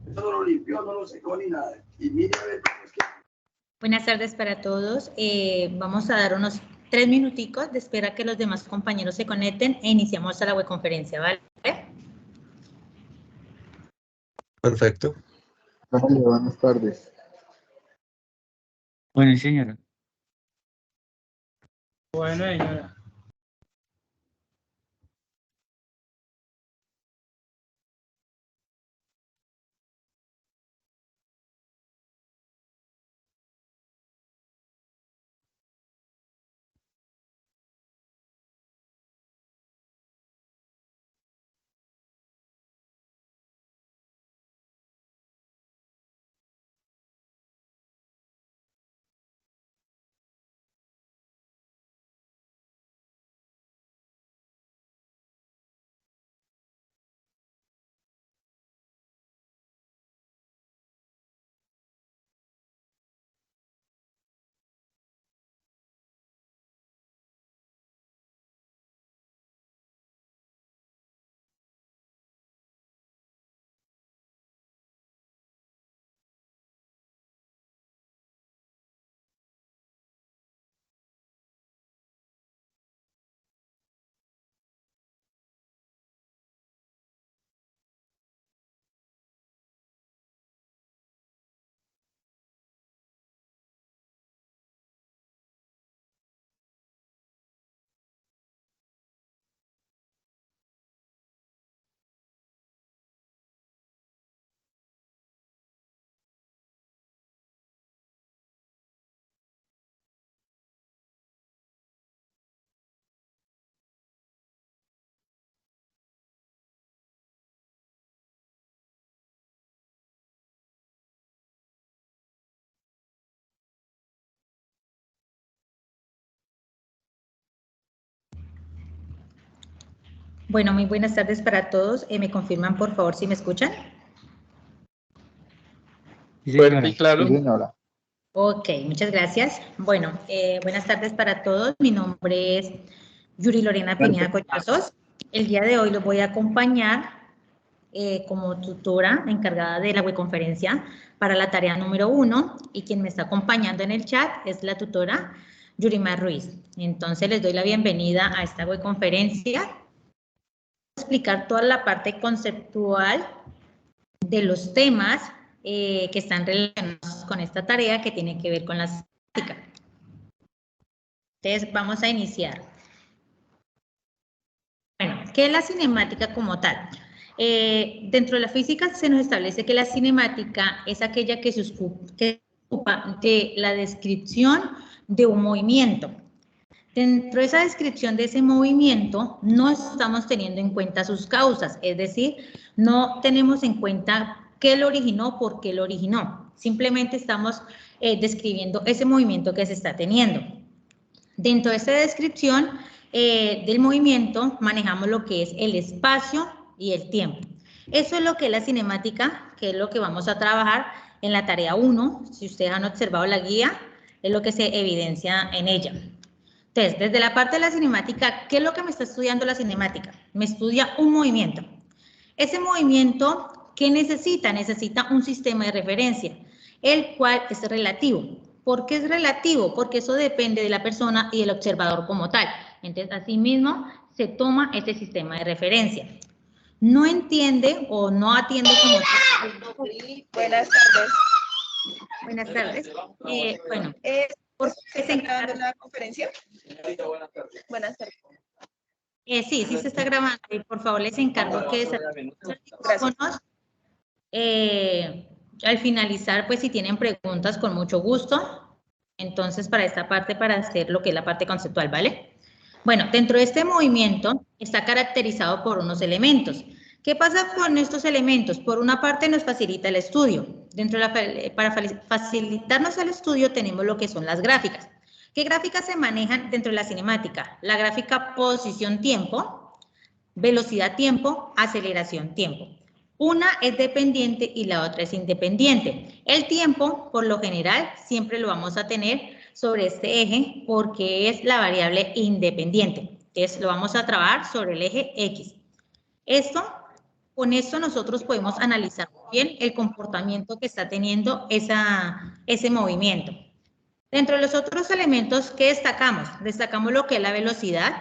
Eso no lo limpió, no lo secó ni nada. Y mire a ver cómo es que... Buenas tardes para todos. Vamos a dar unos 3 minuticos de espera que los demás compañeros se conecten e iniciamos la webconferencia, ¿vale? Perfecto. Vale, buenas tardes. Bueno, señora. Bueno, señora. Bueno, muy buenas tardes para todos. ¿Me confirman, por favor, si me escuchan? Sí, señora. Fuerte y claro. Sí, señora. Ok, muchas gracias. Bueno, buenas tardes para todos. Mi nombre es Yuri Lorena Pineda Collazos. El día de hoy los voy a acompañar como tutora encargada de la webconferencia para la tarea número 1 y quien me está acompañando en el chat es la tutora Yurimar Ruiz. Entonces les doy la bienvenida a esta webconferencia. Voy a explicar toda la parte conceptual de los temas que están relacionados con esta tarea que tiene que ver con la cinemática. Entonces vamos a iniciar. Bueno, ¿qué es la cinemática como tal? Dentro de la física se nos establece que la cinemática es aquella que se ocupa de la descripción de un movimiento. Dentro de esa descripción de ese movimiento no estamos teniendo en cuenta sus causas, es decir, no tenemos en cuenta qué lo originó, por qué lo originó. Simplemente estamos describiendo ese movimiento que se está teniendo. Dentro de esta descripción del movimiento manejamos lo que es el espacio y el tiempo. Eso es lo que es la cinemática, que es lo que vamos a trabajar en la tarea 1. Si ustedes han observado la guía, es lo que se evidencia en ella. Entonces, desde la parte de la cinemática, ¿qué es lo que me está estudiando la cinemática? Me estudia un movimiento. Ese movimiento, ¿qué necesita? Necesita un sistema de referencia, el cual es relativo. ¿Por qué es relativo? Porque eso depende de la persona y del observador como tal. Entonces, asimismo, se toma este sistema de referencia. No entiende o no atiende como tal. Buenas tardes. Buenas tardes. Bueno, ¿por qué se está grabando la conferencia? Buenas tardes. Sí se está grabando y por favor les encargo que al finalizar, pues si tienen preguntas, con mucho gusto. Entonces, para esta parte, para hacer lo que es la parte conceptual, ¿vale? Bueno, dentro de este movimiento está caracterizado por unos elementos. ¿Qué pasa con estos elementos? Por una parte nos facilita el estudio. Para facilitarnos el estudio tenemos lo que son las gráficas. ¿Qué gráficas se manejan dentro de la cinemática? La gráfica posición-tiempo, velocidad-tiempo, aceleración-tiempo. Una es dependiente y la otra es independiente. El tiempo, por lo general, siempre lo vamos a tener sobre este eje porque es la variable independiente. Entonces, lo vamos a trabajar sobre el eje X. Esto con esto nosotros podemos analizar bien el comportamiento que está teniendo ese movimiento. Dentro de los otros elementos que destacamos lo que es la velocidad,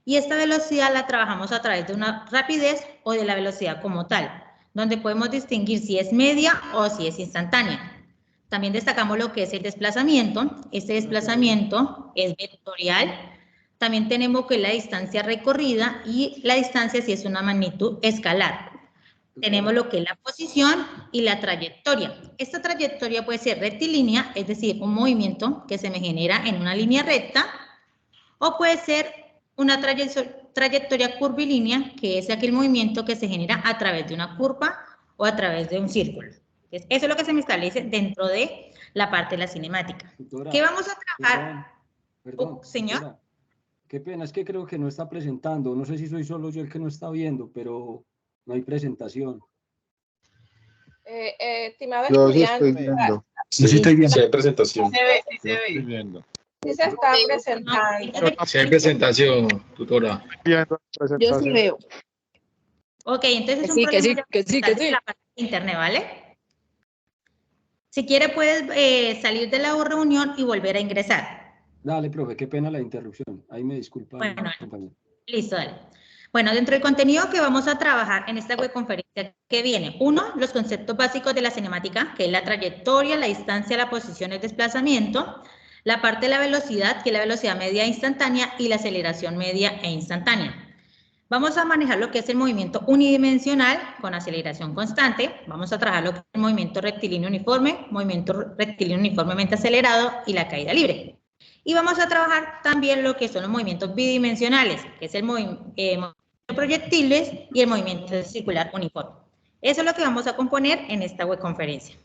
y esta velocidad la trabajamos a través de una rapidez o de la velocidad como tal, donde podemos distinguir si es media o si es instantánea. También destacamos lo que es el desplazamiento. Este desplazamiento es vectorial. También tenemos que la distancia recorrida y la distancia si es una magnitud escalar. Tenemos lo que es la posición y la trayectoria. Esta trayectoria puede ser rectilínea, es decir, un movimiento que se me genera en una línea recta, o puede ser una trayectoria curvilínea, que es aquel movimiento que se genera a través de una curva o a través de un círculo. Entonces, eso es lo que se me establece dentro de la parte de la cinemática. Doctora, ¿Qué vamos a trabajar? Perdón, Señor. doctora, qué pena, es que creo que no está presentando. No sé si soy solo yo el que no está viendo, pero no hay presentación. Estimado Yo sí estudiante, estoy viendo. Sí, sí, estoy viendo. Sí, hay presentación. sí se está presentando. Sí, hay presentación, tutora. Viendo la Yo sí presentación. veo. Ok, entonces es un Que problema sí, de que sí. la parte de internet, ¿vale? Si quiere puedes salir de la reunión y volver a ingresar. Dale, profe, qué pena la interrupción. Ahí me disculpa. Bueno, compañero. Listo, dale. Bueno, dentro del contenido que vamos a trabajar en esta webconferencia que viene, uno, los conceptos básicos de la cinemática, que es la trayectoria, la distancia, la posición, el desplazamiento, la parte de la velocidad, que es la velocidad media e instantánea, y la aceleración media e instantánea. Vamos a manejar lo que es el movimiento unidimensional con aceleración constante. Vamos a trabajar lo que es el movimiento rectilíneo uniforme, movimiento rectilíneo uniformemente acelerado y la caída libre. Y vamos a trabajar también lo que son los movimientos bidimensionales, que es el movimiento de proyectiles y el movimiento circular uniforme. Eso es lo que vamos a componer en esta webconferencia.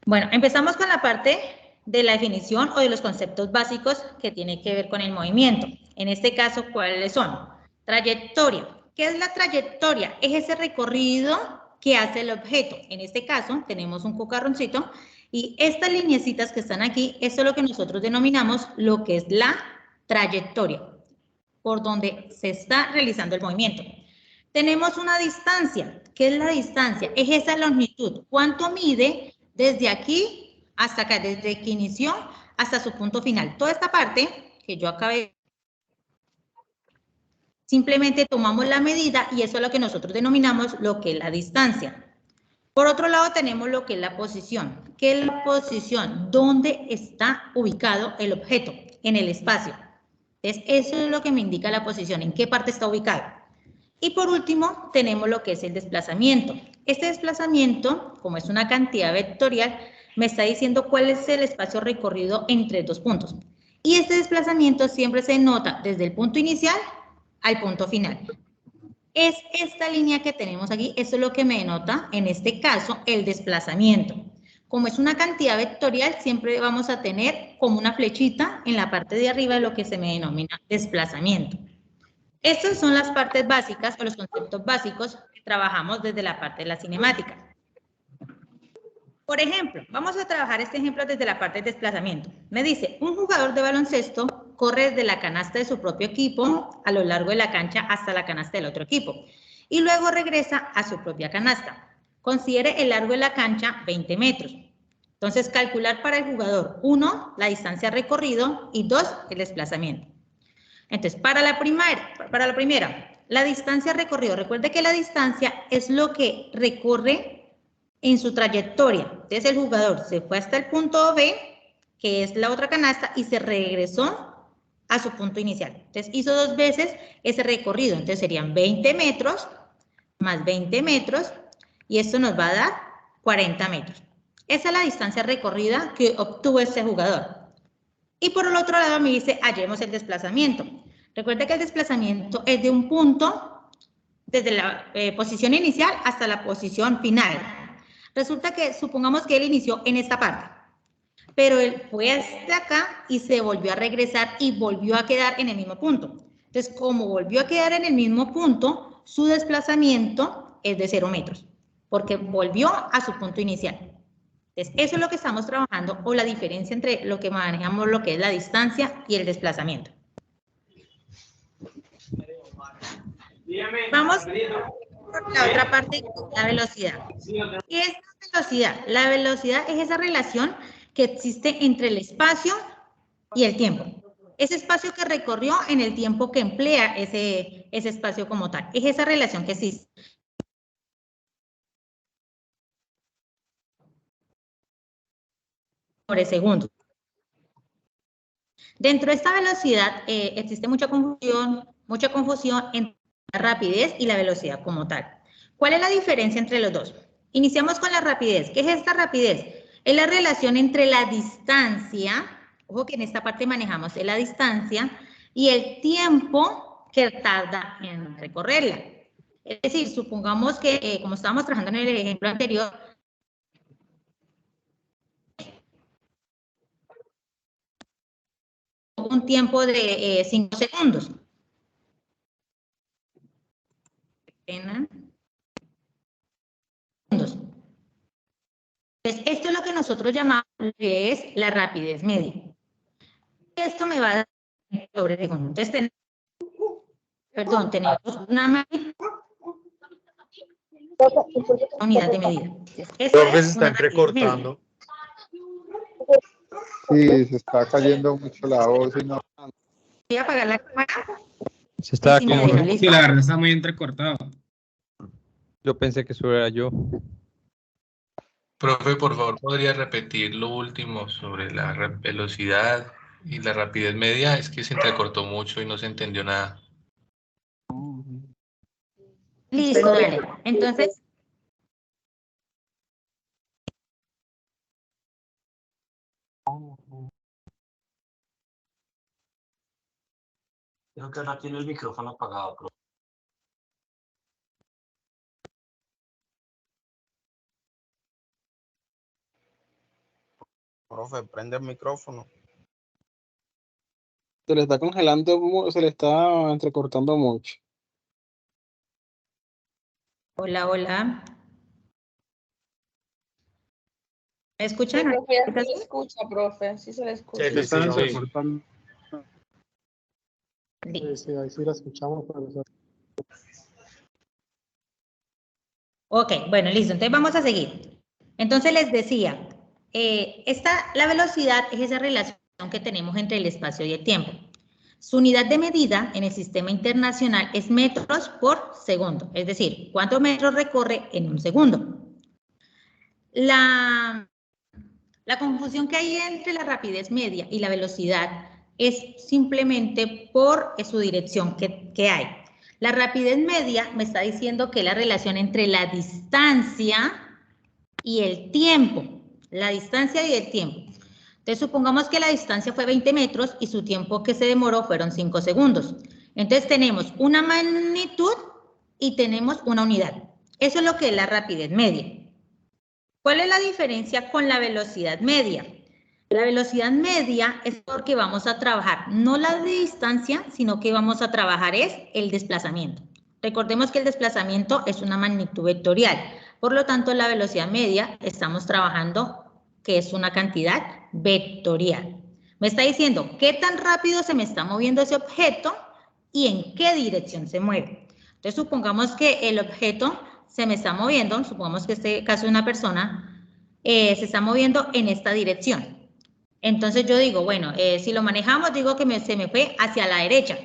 Bueno, empezamos con la parte de la definición o de los conceptos básicos que tienen que ver con el movimiento. En este caso, ¿cuáles son? Trayectoria. ¿Qué es la trayectoria? Es ese recorrido que hace el objeto. En este caso, tenemos un cucarroncito y estas lineecitas que están aquí, eso es lo que nosotros denominamos lo que es la trayectoria, por donde se está realizando el movimiento. Tenemos una distancia. ¿Qué es la distancia? Es esa longitud. ¿Cuánto mide desde aquí hasta acá, desde que inició hasta su punto final? Toda esta parte que yo acabé, simplemente tomamos la medida y eso es lo que nosotros denominamos lo que es la distancia. Por otro lado tenemos lo que es la posición. ¿Qué es la posición? ¿Dónde está ubicado el objeto en el espacio? Entonces, eso es lo que me indica la posición, en qué parte está ubicado. Y por último, tenemos lo que es el desplazamiento. Este desplazamiento, como es una cantidad vectorial, me está diciendo cuál es el espacio recorrido entre dos puntos. Y este desplazamiento siempre se nota desde el punto inicial al punto final. Es esta línea que tenemos aquí, esto es lo que me denota, en este caso, el desplazamiento. Como es una cantidad vectorial, siempre vamos a tener como una flechita en la parte de arriba de lo que se me denomina desplazamiento. Estas son las partes básicas o los conceptos básicos que trabajamos desde la parte de la cinemática. Por ejemplo, vamos a trabajar este ejemplo desde la parte de desplazamiento. Me dice, un jugador de baloncesto corre desde la canasta de su propio equipo a lo largo de la cancha hasta la canasta del otro equipo y luego regresa a su propia canasta. Considere el largo de la cancha 20 metros. Entonces, calcular para el jugador 1, la distancia recorrido y 2, el desplazamiento. Entonces, para la primera, la distancia recorrido. Recuerde que la distancia es lo que recorre en su trayectoria. Entonces, el jugador se fue hasta el punto B, que es la otra canasta, y se regresó a su punto inicial. Entonces, hizo 2 veces ese recorrido. Entonces, serían 20 metros más 20 metros, y esto nos va a dar 40 metros. Esa es la distancia recorrida que obtuvo este jugador. Y por el otro lado me dice, hallemos el desplazamiento. Recuerda que el desplazamiento es de un punto, desde la posición inicial hasta la posición final. Resulta que, supongamos que él inició en esta parte, pero él fue hasta acá y se volvió a regresar y volvió a quedar en el mismo punto. Entonces, como volvió a quedar en el mismo punto, su desplazamiento es de 0 metros, porque volvió a su punto inicial. Entonces, eso es lo que estamos trabajando, o la diferencia entre lo que manejamos, lo que es la distancia y el desplazamiento. Vamos La otra parte, la velocidad. ¿Qué es la velocidad? La velocidad es esa relación que existe entre el espacio y el tiempo. Ese espacio que recorrió en el tiempo que emplea ese espacio como tal. Es esa relación que existe. Por segundo. Dentro de esta velocidad existe mucha confusión entre la rapidez y la velocidad como tal. ¿Cuál es la diferencia entre los dos? Iniciamos con la rapidez. ¿Qué es esta rapidez? Es la relación entre la distancia, ojo que en esta parte manejamos la distancia, y el tiempo que tarda en recorrerla. Es decir, supongamos que, como estábamos trabajando en el ejemplo anterior, un tiempo de 5 segundos. Entonces, esto es lo que nosotros llamamos que es la rapidez media. Esto me va a dar sobre segundo. Entonces, tenemos una unidad de medida. Profe, se está entrecortando. Sí, se está cayendo mucho la voz y no. Voy a apagar la cámara. Se está Sí, me como... dijo, Sí, la verdad está muy entrecortado. Yo pensé que eso era yo. Profe, por favor, ¿podría repetir lo último sobre la velocidad y la rapidez media? Es que se entrecortó mucho y no se entendió nada. Listo, dale. Entonces, Creo que ahora tiene el micrófono apagado, profe. Profe, prende el micrófono. Se le está congelando, se le está entrecortando mucho. hola, hola. ¿Me escuchan? Se le escucha, profe. Sí se le escucha. Sí, sí, sí. Sí. Ahí sí la escuchamos, profesor. Ok, bueno, listo. Entonces vamos a seguir. Entonces les decía, la velocidad es esa relación que tenemos entre el espacio y el tiempo. Su unidad de medida en el sistema internacional es metros por segundo, es decir, cuántos metros recorre en un segundo. La confusión que hay entre la rapidez media y la velocidad es simplemente por su dirección que hay. La rapidez media me está diciendo que es la relación entre la distancia y el tiempo. La distancia y el tiempo. Entonces, supongamos que la distancia fue 20 metros y su tiempo que se demoró fueron 5 segundos. Entonces, tenemos una magnitud y tenemos una unidad. Eso es lo que es la rapidez media. ¿Cuál es la diferencia con la velocidad media? La velocidad media es porque vamos a trabajar no la distancia, sino que vamos a trabajar es el desplazamiento. Recordemos que el desplazamiento es una magnitud vectorial. Por lo tanto, la velocidad media estamos trabajando que es una cantidad vectorial. Me está diciendo qué tan rápido se me está moviendo ese objeto y en qué dirección se mueve. Entonces, supongamos que el objeto se me está moviendo, supongamos que este caso de una persona, se está moviendo en esta dirección. Entonces yo digo, bueno, si lo manejamos, digo que se me fue hacia la derecha.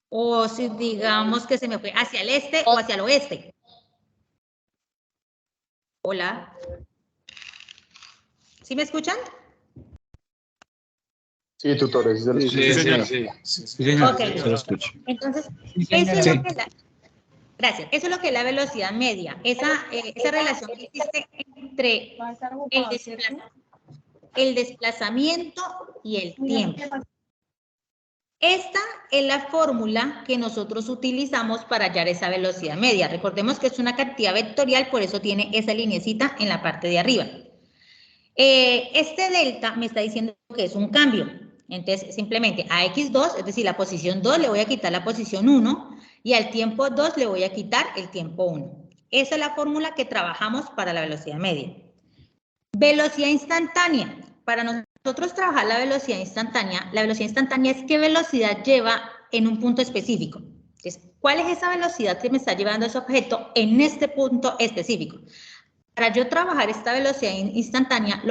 O si digamos que se me fue hacia el este o hacia el oeste. Hola. ¿Sí me escuchan? Sí, tutores. Sí. Ok, se lo escucho. Entonces, eso es lo que gracias. Eso es lo que es la velocidad media. Esa relación que existe entre el desplazamiento y el tiempo. Esta es la fórmula que nosotros utilizamos para hallar esa velocidad media. Recordemos que es una cantidad vectorial, por eso tiene esa lineecita en la parte de arriba. Este delta me está diciendo que es un cambio. Entonces, simplemente a x2, es decir, la posición 2, le voy a quitar la posición 1 y al tiempo 2 le voy a quitar el tiempo 1. Esa es la fórmula que trabajamos para la velocidad media. Velocidad instantánea. Para nosotros trabajar la velocidad instantánea es qué velocidad lleva en un punto específico. Entonces, ¿cuál es esa velocidad que me está llevando ese objeto en este punto específico? Para yo trabajar esta velocidad instantánea,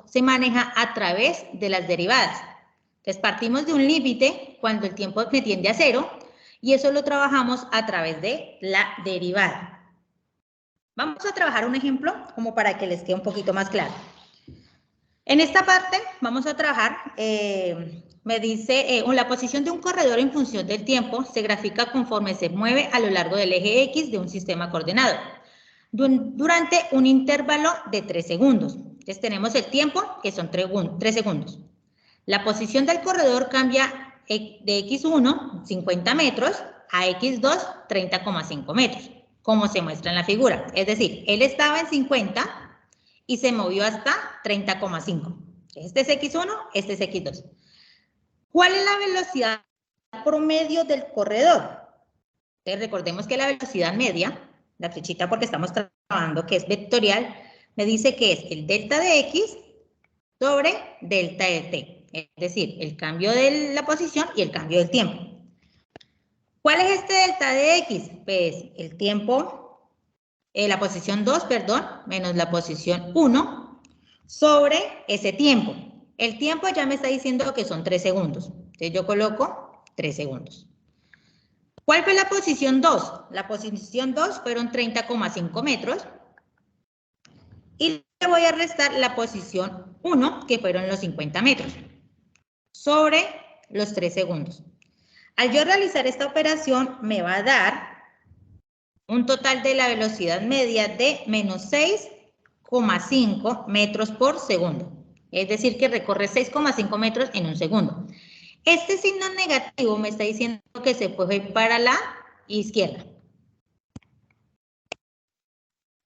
se maneja a través de las derivadas. Entonces, partimos de un límite cuando el tiempo me tiende a 0 y eso lo trabajamos a través de la derivada. Vamos a trabajar un ejemplo como para que les quede un poquito más claro. En esta parte vamos a trabajar, me dice, la posición de un corredor en función del tiempo se grafica conforme se mueve a lo largo del eje X de un sistema coordenado durante un intervalo de 3 segundos. Entonces tenemos el tiempo, que son 3 segundos. La posición del corredor cambia de X1, 50 metros, a X2, 30,5 metros, como se muestra en la figura. Es decir, él estaba en 50 y se movió hasta 30,5. Este es X1, este es X2. ¿Cuál es la velocidad promedio del corredor? Entonces, recordemos que la velocidad media, la flechita porque estamos trabajando que es vectorial, me dice que es el delta de X sobre delta de T. Es decir, el cambio de la posición y el cambio del tiempo. ¿Cuál es este delta de X? Pues el tiempo, la posición 2, perdón, menos la posición 1 sobre ese tiempo. El tiempo ya me está diciendo que son 3 segundos. Entonces yo coloco 3 segundos. ¿Cuál fue la posición 2? La posición 2 fueron 30,5 metros. Y le voy a restar la posición 1, que fueron los 50 metros, sobre los 3 segundos. Al yo realizar esta operación, me va a dar un total de la velocidad media de menos 6,5 metros por segundo. Es decir, que recorre 6,5 metros en un segundo. Este signo negativo me está diciendo que se puede ir para la izquierda.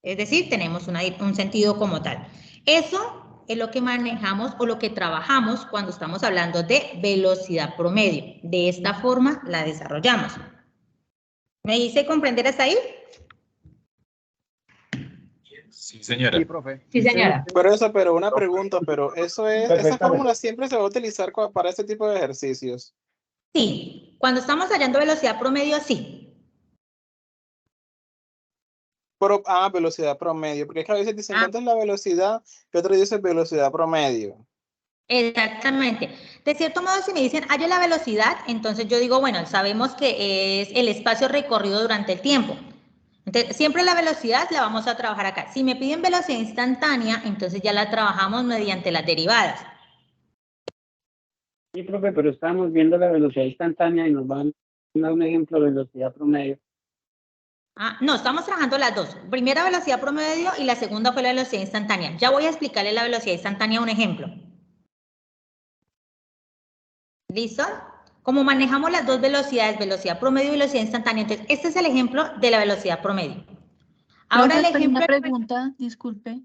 Es decir, tenemos un sentido como tal. Eso es lo que manejamos o lo que trabajamos cuando estamos hablando de velocidad promedio. De esta forma la desarrollamos. ¿Me hice comprender hasta ahí? Sí, señora. Sí, profe. Sí, señora. Pero una pregunta, pero esa fórmula siempre se va a utilizar para este tipo de ejercicios. Sí, cuando estamos hallando velocidad promedio, sí. Pero, velocidad promedio, porque es que a veces dicen cuánto es la velocidad, y otros dicen velocidad promedio. Exactamente. De cierto modo, si me dicen, haya la velocidad, entonces yo digo, bueno, sabemos que es el espacio recorrido durante el tiempo. Entonces, siempre la velocidad la vamos a trabajar acá. Si me piden velocidad instantánea, entonces ya la trabajamos mediante las derivadas. Sí, profe, pero estábamos viendo la velocidad instantánea y nos van a dar un ejemplo de velocidad promedio. No, estamos trabajando las dos. Primera velocidad promedio y la segunda fue la velocidad instantánea. Ya voy a explicarle la velocidad instantánea un ejemplo. ¿Listo? Como manejamos las dos velocidades, velocidad promedio y velocidad instantánea, entonces este es el ejemplo de la velocidad promedio. Ahora el ejemplo... Una pregunta, disculpe.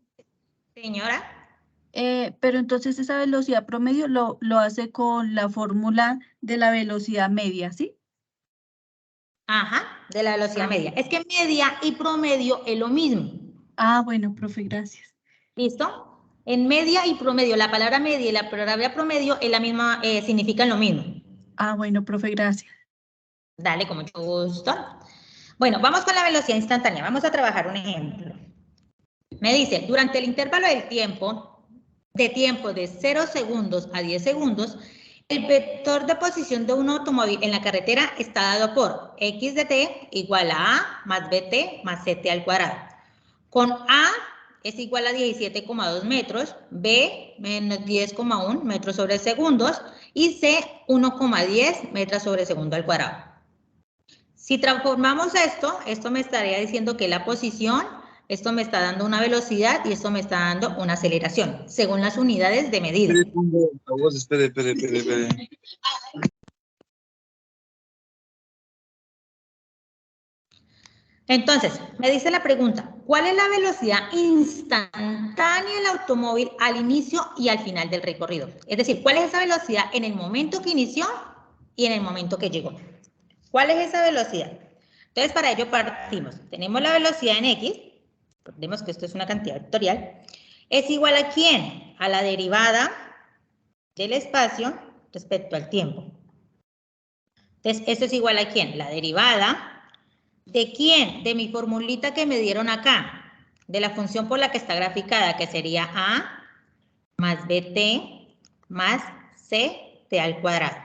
Señora. Pero entonces esa velocidad promedio lo hace con la fórmula de la velocidad media, ¿sí? Ajá, de la velocidad media. Es que media y promedio es lo mismo. Bueno, profe, gracias. ¿Listo? En media y promedio, la palabra media y la palabra promedio es la misma, significan lo mismo. Bueno, profe, gracias. Dale, con mucho gusto. Bueno, vamos con la velocidad instantánea. Vamos a trabajar un ejemplo. Me dice, durante el intervalo del tiempo de 0 segundos a 10 segundos, el vector de posición de un automóvil en la carretera está dado por x de t igual a a más bt más ct al cuadrado. Con a es igual a 17,2 metros, b menos 10,1 metros sobre segundos y c 1,10 metros sobre segundo al cuadrado. Si transformamos esto me estaría diciendo que la posición, esto me está dando una velocidad y esto me está dando una aceleración, según las unidades de medida. Espere. Entonces, me dice la pregunta, ¿cuál es la velocidad instantánea del automóvil al inicio y al final del recorrido? Es decir, ¿cuál es esa velocidad en el momento que inició y en el momento que llegó? ¿Cuál es esa velocidad? Entonces, para ello partimos. Tenemos la velocidad en X, recordemos que esto es una cantidad vectorial, es igual a ¿quién? A la derivada del espacio respecto al tiempo. Entonces, esto es igual a ¿quién? La derivada de ¿quién? De mi formulita que me dieron acá, de la función por la que está graficada, que sería a más bt más ct al cuadrado.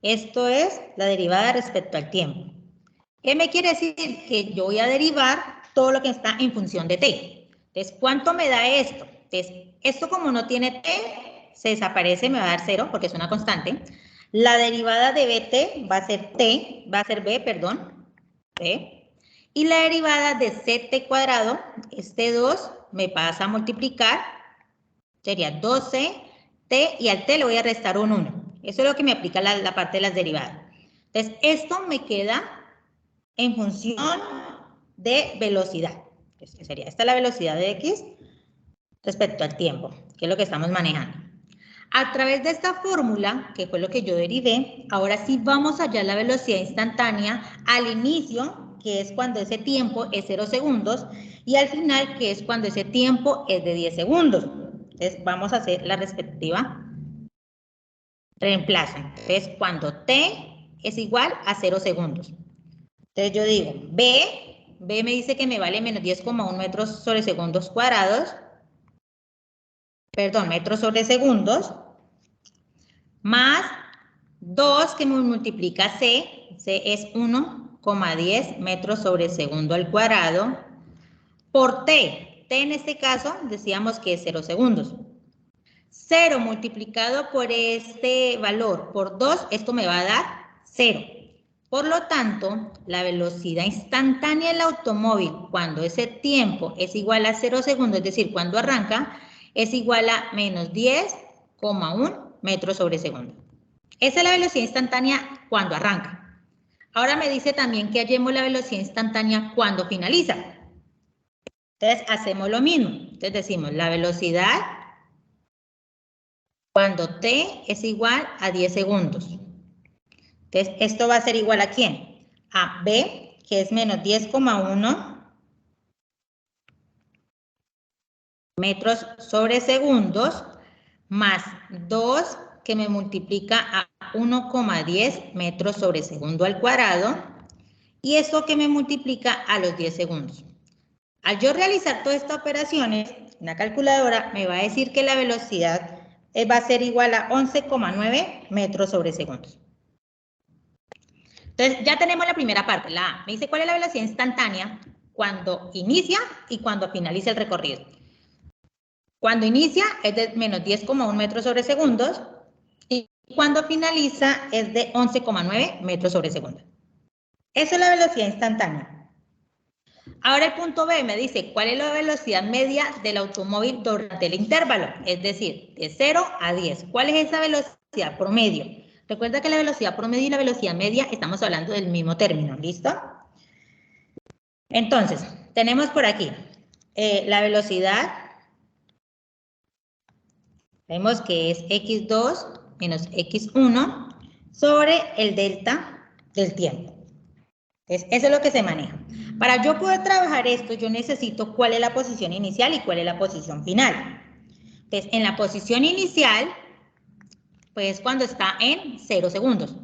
Esto es la derivada respecto al tiempo. ¿Qué me quiere decir? Que yo voy a derivar todo lo que está en función de t. Entonces, ¿cuánto me da esto? Entonces, esto como no tiene t, se desaparece, me va a dar 0 porque es una constante. La derivada de bt va a ser b, perdón, b. Y la derivada de ct cuadrado, este 2, me pasa a multiplicar, sería 12t, y al t le voy a restar un 1. Eso es lo que me aplica la parte de las derivadas. Entonces, esto me queda en función de velocidad. Entonces, sería esta la velocidad de x respecto al tiempo, que es lo que estamos manejando. A través de esta fórmula, que fue lo que yo derivé, ahora sí vamos a hallar la velocidad instantánea al inicio, que es cuando ese tiempo es 0 segundos, y al final, que es cuando ese tiempo es de 10 segundos. Entonces, vamos a hacer la respectiva reemplazo. Entonces, cuando t es igual a 0 segundos. Entonces, yo digo, b me dice que me vale menos 10,1 metros sobre segundos cuadrados, perdón, metros sobre segundos, más 2 que me multiplica c es 1,10 metros sobre segundo al cuadrado, por t en este caso decíamos que es 0 segundos. 0 multiplicado por este valor por 2, esto me va a dar 0. Por lo tanto, la velocidad instantánea del automóvil cuando ese tiempo es igual a 0 segundos, es decir, cuando arranca, es igual a menos 10,1 metros sobre segundo. Esa es la velocidad instantánea cuando arranca. Ahora me dice también que hallemos la velocidad instantánea cuando finaliza. Entonces, hacemos lo mismo. Entonces, decimos la velocidad cuando t es igual a 10 segundos. Entonces, esto va a ser igual a ¿quién? A b, que es menos 10,1 metros sobre segundos, más 2, que me multiplica a 1,10 metros sobre segundo al cuadrado, y esto que me multiplica a los 10 segundos. Al yo realizar todas estas operaciones, una calculadora me va a decir que la velocidad va a ser igual a 11,9 metros sobre segundos. Entonces, ya tenemos la primera parte, la A. Me dice cuál es la velocidad instantánea cuando inicia y cuando finaliza el recorrido. Cuando inicia es de menos 10,1 metros sobre segundos y cuando finaliza es de 11,9 metros sobre segundo. Esa es la velocidad instantánea. Ahora el punto B me dice cuál es la velocidad media del automóvil durante el intervalo, es decir, de 0 a 10. ¿Cuál es esa velocidad promedio? Recuerda que la velocidad promedio y la velocidad media estamos hablando del mismo término, ¿listo? Entonces, tenemos por aquí la velocidad, vemos que es x2 menos x1 sobre el delta del tiempo. Entonces, eso es lo que se maneja. Para yo poder trabajar esto, yo necesito cuál es la posición inicial y cuál es la posición final. Entonces, en la posición inicial, pues cuando está en 0 segundos.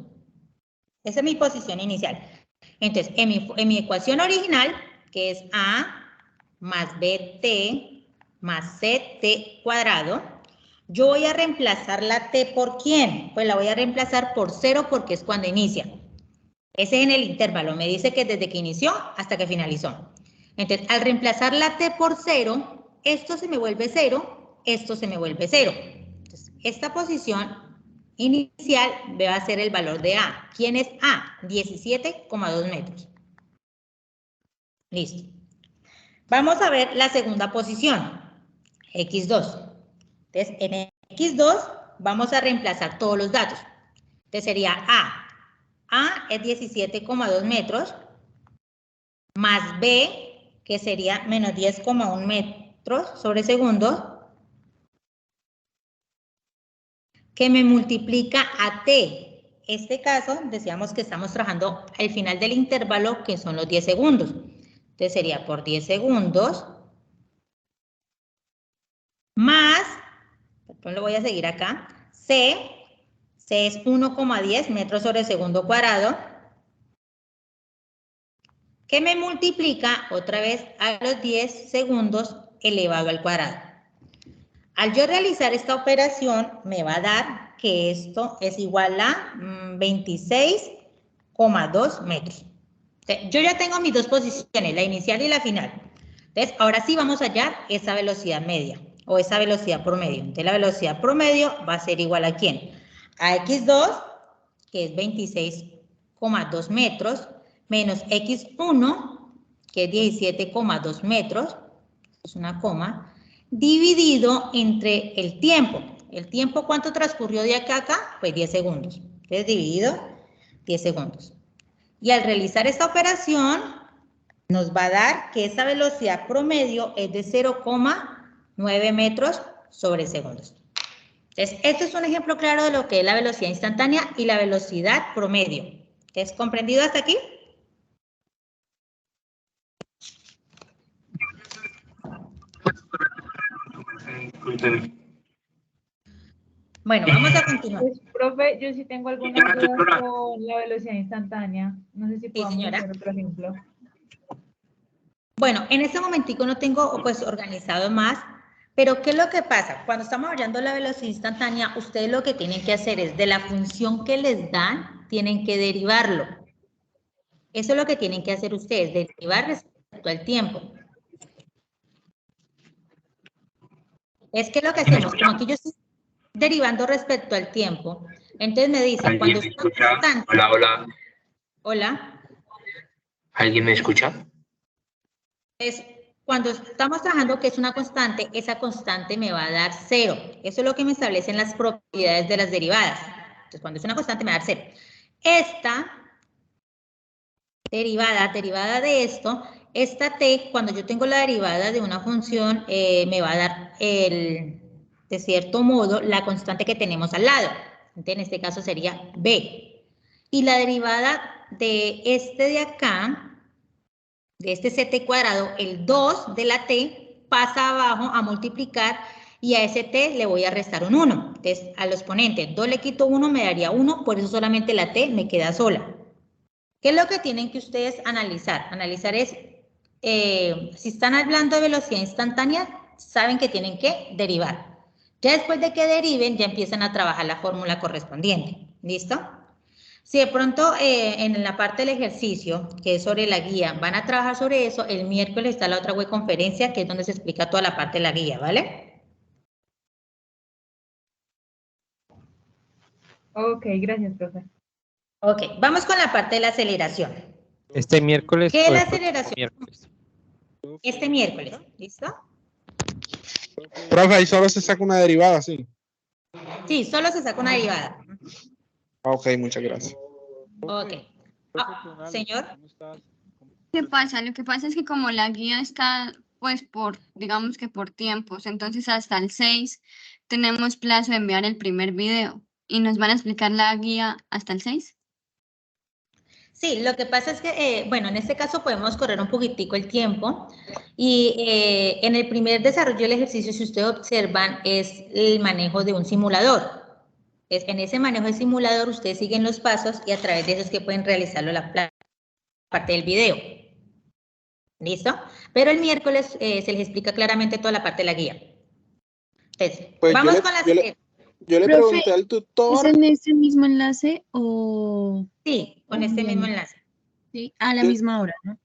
Esa es mi posición inicial. Entonces, en mi ecuación original, que es A más BT más CT cuadrado, yo voy a reemplazar la T por ¿quién? Pues la voy a reemplazar por 0 porque es cuando inicia. Ese es en el intervalo. Me dice que desde que inició hasta que finalizó. Entonces, al reemplazar la T por 0, esto se me vuelve 0, esto se me vuelve 0. Entonces, esta posición inicial va a ser el valor de A. ¿Quién es A? 17,2 metros. Listo. Vamos a ver la segunda posición, X2. Entonces, en X2 vamos a reemplazar todos los datos. Entonces, sería A. A es 17,2 metros, más B, que sería menos 10,1 metros sobre segundo, que me multiplica a T. Este caso, decíamos que estamos trabajando al final del intervalo, que son los 10 segundos. Entonces sería por 10 segundos, más, lo voy a seguir acá, C C es 1,10 metros sobre segundo cuadrado, que me multiplica otra vez a los 10 segundos elevado al cuadrado. Al yo realizar esta operación, me va a dar que esto es igual a 26,2 metros. Entonces, yo ya tengo mis dos posiciones, la inicial y la final. Entonces, ahora sí vamos a hallar esa velocidad media o esa velocidad promedio. Entonces, la velocidad promedio va a ser igual a ¿quién? A X2, que es 26,2 metros, menos X1, que es 17,2 metros, es una coma, dividido entre el tiempo. ¿El tiempo cuánto transcurrió de acá a acá? Pues 10 segundos. Entonces, dividido 10 segundos. Y al realizar esta operación, nos va a dar que esa velocidad promedio es de 0,9 metros sobre segundos. Entonces, esto es un ejemplo claro de lo que es la velocidad instantánea y la velocidad promedio. ¿Es comprendido hasta aquí? Bueno, vamos a continuar. Pues, profe, yo sí tengo algunas dudas con la velocidad instantánea. No sé si podemos hacer otro ejemplo. Bueno, en este momentico no tengo pues organizado más, pero ¿qué es lo que pasa? Cuando estamos hablando de la velocidad instantánea, ustedes lo que tienen que hacer es de la función que les dan, tienen que derivarlo. Eso es lo que tienen que hacer ustedes, derivar respecto al tiempo. Es que lo que hacemos, como aquí yo estoy derivando respecto al tiempo, entonces me dicen, cuando ¿Alguien me escucha? Hola, hola. Hola. ¿Alguien me escucha? Es cuando estamos trabajando que es una constante, esa constante me va a dar 0. Eso es lo que me establecen las propiedades de las derivadas. Entonces, cuando es una constante me va a dar 0. Esta derivada de esto, esta t, cuando yo tengo la derivada de una función, me va a dar, de cierto modo, la constante que tenemos al lado. Entonces, en este caso sería b. Y la derivada de este de acá, de este ct cuadrado, el 2 de la t pasa abajo a multiplicar y a ese t le voy a restar un 1. Entonces, al exponente 2 le quito 1, me daría 1, por eso solamente la t me queda sola. ¿Qué es lo que tienen que ustedes analizar? Analizar es, si están hablando de velocidad instantánea, saben que tienen que derivar. Ya después de que deriven, ya empiezan a trabajar la fórmula correspondiente. ¿Listo? Si de pronto en la parte del ejercicio, que es sobre la guía, van a trabajar sobre eso, el miércoles está la otra web conferencia, que es donde se explica toda la parte de la guía, ¿vale? Ok, gracias, profe. Ok, vamos con la parte de la aceleración. Este miércoles. ¿Qué es la el próximo aceleración? miércoles. Este miércoles, ¿listo? Profe, ahí solo se saca una derivada, sí. Sí, solo se saca una derivada. Ok, muchas gracias. Ok. Señor. ¿Qué pasa? Lo que pasa es que como la guía está, pues, digamos que por tiempos, entonces hasta el 6 tenemos plazo de enviar el primer video. ¿Y nos van a explicar la guía hasta el 6? Sí, lo que pasa es que, bueno, en este caso podemos correr un poquitico el tiempo y en el primer desarrollo del ejercicio, si ustedes observan, es el manejo de un simulador. En ese manejo de simulador ustedes siguen los pasos y a través de eso es que pueden realizarlo la parte del video. ¿Listo? Pero el miércoles se les explica claramente toda la parte de la guía. Entonces, pues vamos con la siguiente. Yo le pregunté al tutor. ¿Es en ese mismo enlace o...? Sí, con este mismo enlace. Sí, a la misma hora, ¿no?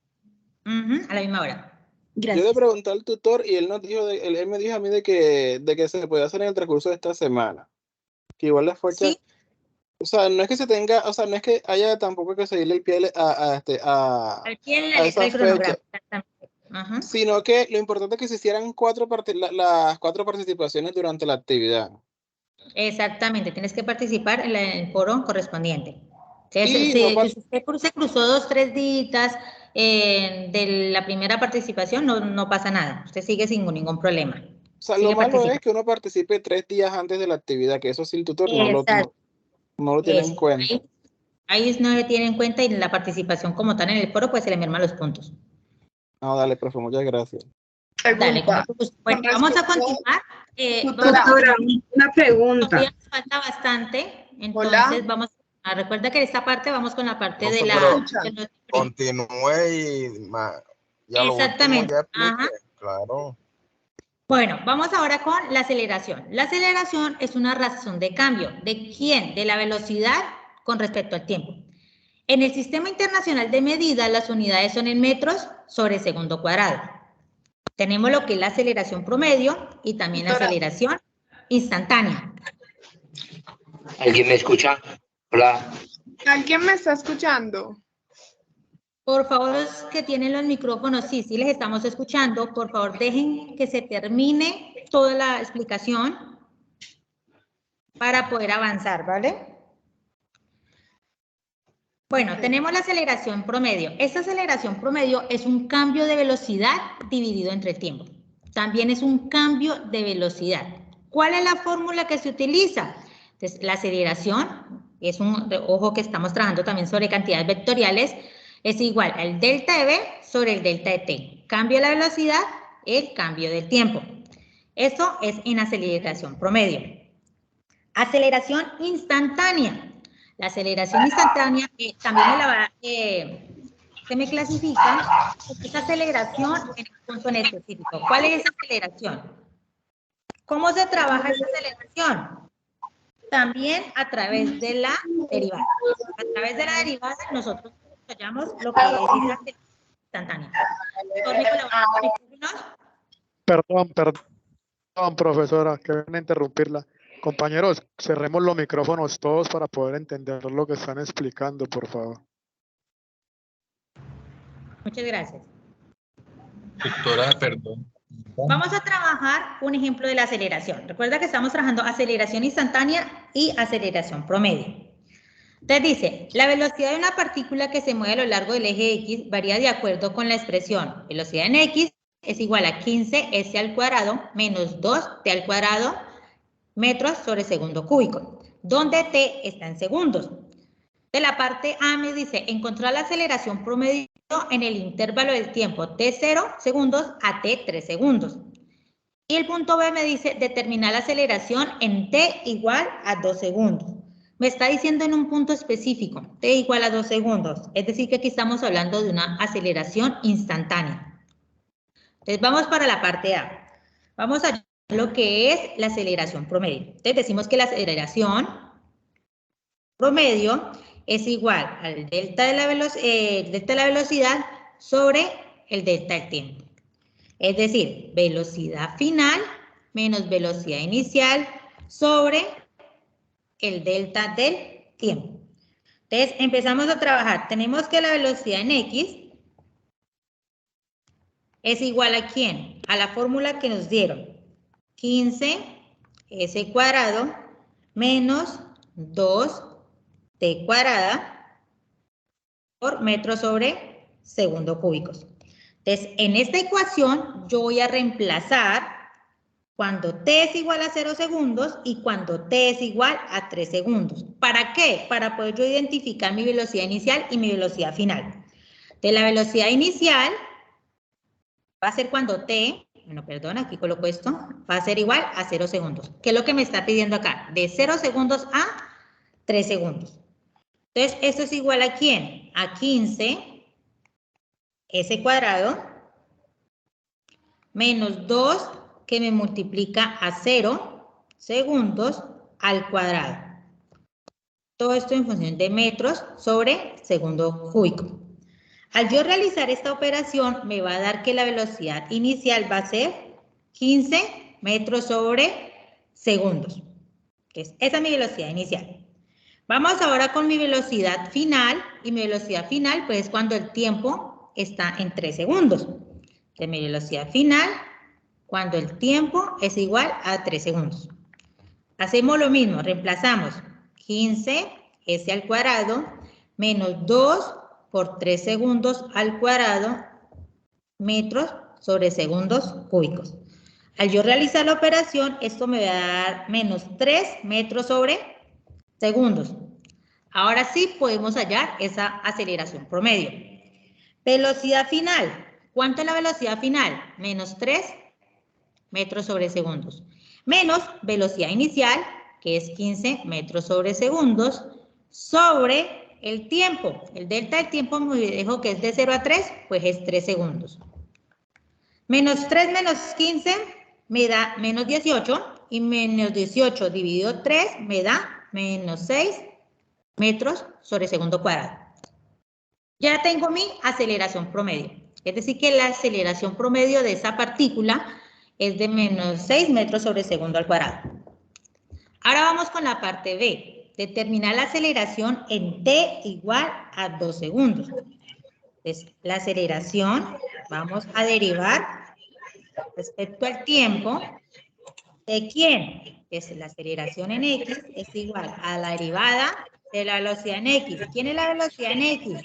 A la misma hora. Gracias. Yo le pregunté al tutor y él nos dijo, él me dijo a mí de que se puede hacer en el transcurso de esta semana. Que igual las fechas, ¿sí? O sea, no es que se tenga, o sea, no es que haya tampoco que seguirle el pie a esa fecha, sino que lo importante es que se hicieran las 4 participaciones durante la actividad. Exactamente, tienes que participar en el foro correspondiente. Sí, si usted se cruzó 2 o 3 días de la primera participación, no pasa nada, usted sigue sin ningún problema. O sea, lo malo es que uno participe 3 días antes de la actividad, que eso sí el tutor no lo tiene en cuenta. Ahí no se tiene en cuenta y la participación como tal en el foro, pues se le merman los puntos. No, dale, profe, muchas gracias. Dale, bueno, vamos a continuar. Doctora, una pregunta. Todavía nos falta bastante. entonces vamos a, recuerda que esta parte vamos con la parte de la... Continúe y ya lo último Exactamente. ya explique, Ajá. claro. Bueno, vamos ahora con la aceleración. La aceleración es una razón de cambio. ¿De quién? De la velocidad con respecto al tiempo. En el Sistema Internacional de Medidas, las unidades son en metros sobre segundo cuadrado. Tenemos lo que es la aceleración promedio y también la aceleración instantánea. ¿Alguien me escucha? Hola. ¿Alguien me está escuchando? Por favor, los que tienen los micrófonos, sí les estamos escuchando. Por favor, dejen que se termine toda la explicación para poder avanzar, ¿vale? Bueno, tenemos la aceleración promedio. Esta aceleración promedio es un cambio de velocidad dividido entre el tiempo. También es un cambio de velocidad. ¿Cuál es la fórmula que se utiliza? Entonces, la aceleración, es ojo que estamos trabajando también sobre cantidades vectoriales, es igual al delta de v sobre el delta de t. Cambio de la velocidad, el cambio del tiempo. Eso es en aceleración promedio. Aceleración instantánea. La aceleración instantánea también se me clasifica esta aceleración en un punto en específico. ¿Cuál es esa aceleración? ¿Cómo se trabaja esa aceleración? También a través de la derivada. A través de la derivada nosotros hallamos lo que es esa instantánea. Perdón, profesora, que ven a interrumpirla. Compañeros, cerremos los micrófonos todos para poder entender lo que están explicando, por favor. Muchas gracias. Doctora, perdón. Vamos a trabajar un ejemplo de la aceleración. Recuerda que estamos trabajando aceleración instantánea y aceleración promedio. Entonces dice, la velocidad de una partícula que se mueve a lo largo del eje X varía de acuerdo con la expresión velocidad en X es igual a 15s al cuadrado menos 2t al cuadrado metros sobre segundo cúbico, donde t está en segundos. De la parte A me dice, encontrar la aceleración promedio en el intervalo del tiempo t0 segundos a t3 segundos. Y el punto B me dice, determinar la aceleración en t igual a 2 segundos. Me está diciendo en un punto específico, t igual a 2 segundos. Es decir, que aquí estamos hablando de una aceleración instantánea. Entonces vamos para la parte A. Vamos a lo que es la aceleración promedio. Entonces decimos que la aceleración promedio es igual al delta de la velocidad sobre el delta del tiempo. Es decir, velocidad final menos velocidad inicial sobre el delta del tiempo. Entonces empezamos a trabajar. Tenemos que la velocidad en X es igual a ¿quién? A la fórmula que nos dieron. 15s cuadrado menos 2t cuadrada por metro sobre segundo cúbicos. Entonces, en esta ecuación yo voy a reemplazar cuando t es igual a 0 segundos y cuando t es igual a 3 segundos. ¿Para qué? Para poder yo identificar mi velocidad inicial y mi velocidad final. De la velocidad inicial va a ser cuando t, bueno, perdón, aquí coloco esto, va a ser igual a 0 segundos. ¿Qué es lo que me está pidiendo acá? De 0 segundos a 3 segundos. Entonces, ¿esto es igual a quién? A 15 s cuadrado menos 2 que me multiplica a 0 segundos al cuadrado. Todo esto en función de metros sobre segundo cúbico. Al yo realizar esta operación, me va a dar que la velocidad inicial va a ser 15 metros sobre segundos. Entonces, esa es mi velocidad inicial. Vamos ahora con mi velocidad final, y mi velocidad final, pues, es cuando el tiempo está en 3 segundos. Entonces, mi velocidad final, cuando el tiempo es igual a 3 segundos. Hacemos lo mismo, reemplazamos 15s al cuadrado menos 2 por 3 segundos al cuadrado metros sobre segundos cúbicos. Al yo realizar la operación, esto me va a dar menos 3 metros sobre segundos. Ahora sí podemos hallar esa aceleración promedio. Velocidad final. ¿Cuánto es la velocidad final? Menos 3 metros sobre segundos. Menos velocidad inicial, que es 15 metros sobre segundos, sobre el tiempo. El delta del tiempo me dijo que es de 0 a 3, pues es 3 segundos. Menos 3 menos 15 me da menos 18, y menos 18 dividido 3 me da menos 6 metros sobre segundo cuadrado. Ya tengo mi aceleración promedio. Es decir, que la aceleración promedio de esa partícula es de menos 6 metros sobre segundo al cuadrado. Ahora vamos con la parte B. Determinar la aceleración en t igual a 2 segundos. Entonces, la aceleración, vamos a derivar respecto al tiempo. ¿De quién? Es la aceleración en x es igual a la derivada de la velocidad en x. ¿Quién es la velocidad en x?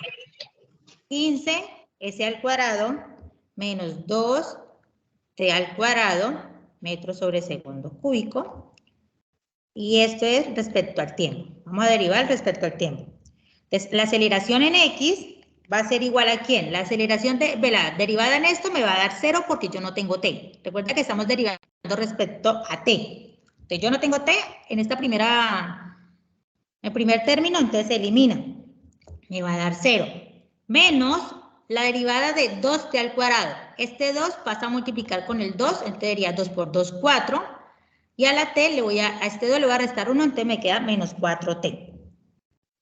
15 s al cuadrado menos 2 t al cuadrado metros sobre segundo cúbico. Y esto es respecto al tiempo. Vamos a derivar respecto al tiempo. Entonces, la aceleración en x va a ser igual a ¿quién? La aceleración de la derivada en esto me va a dar 0 porque yo no tengo t. Recuerda que estamos derivando respecto a t. Entonces, yo no tengo t en esta el primer término, entonces se elimina. Me va a dar 0. Menos la derivada de 2t al cuadrado. Este 2 pasa a multiplicar con el 2, entonces sería 2 por 2, 4. Y a la t a este 2 le voy a restar 1, entonces me queda menos 4t.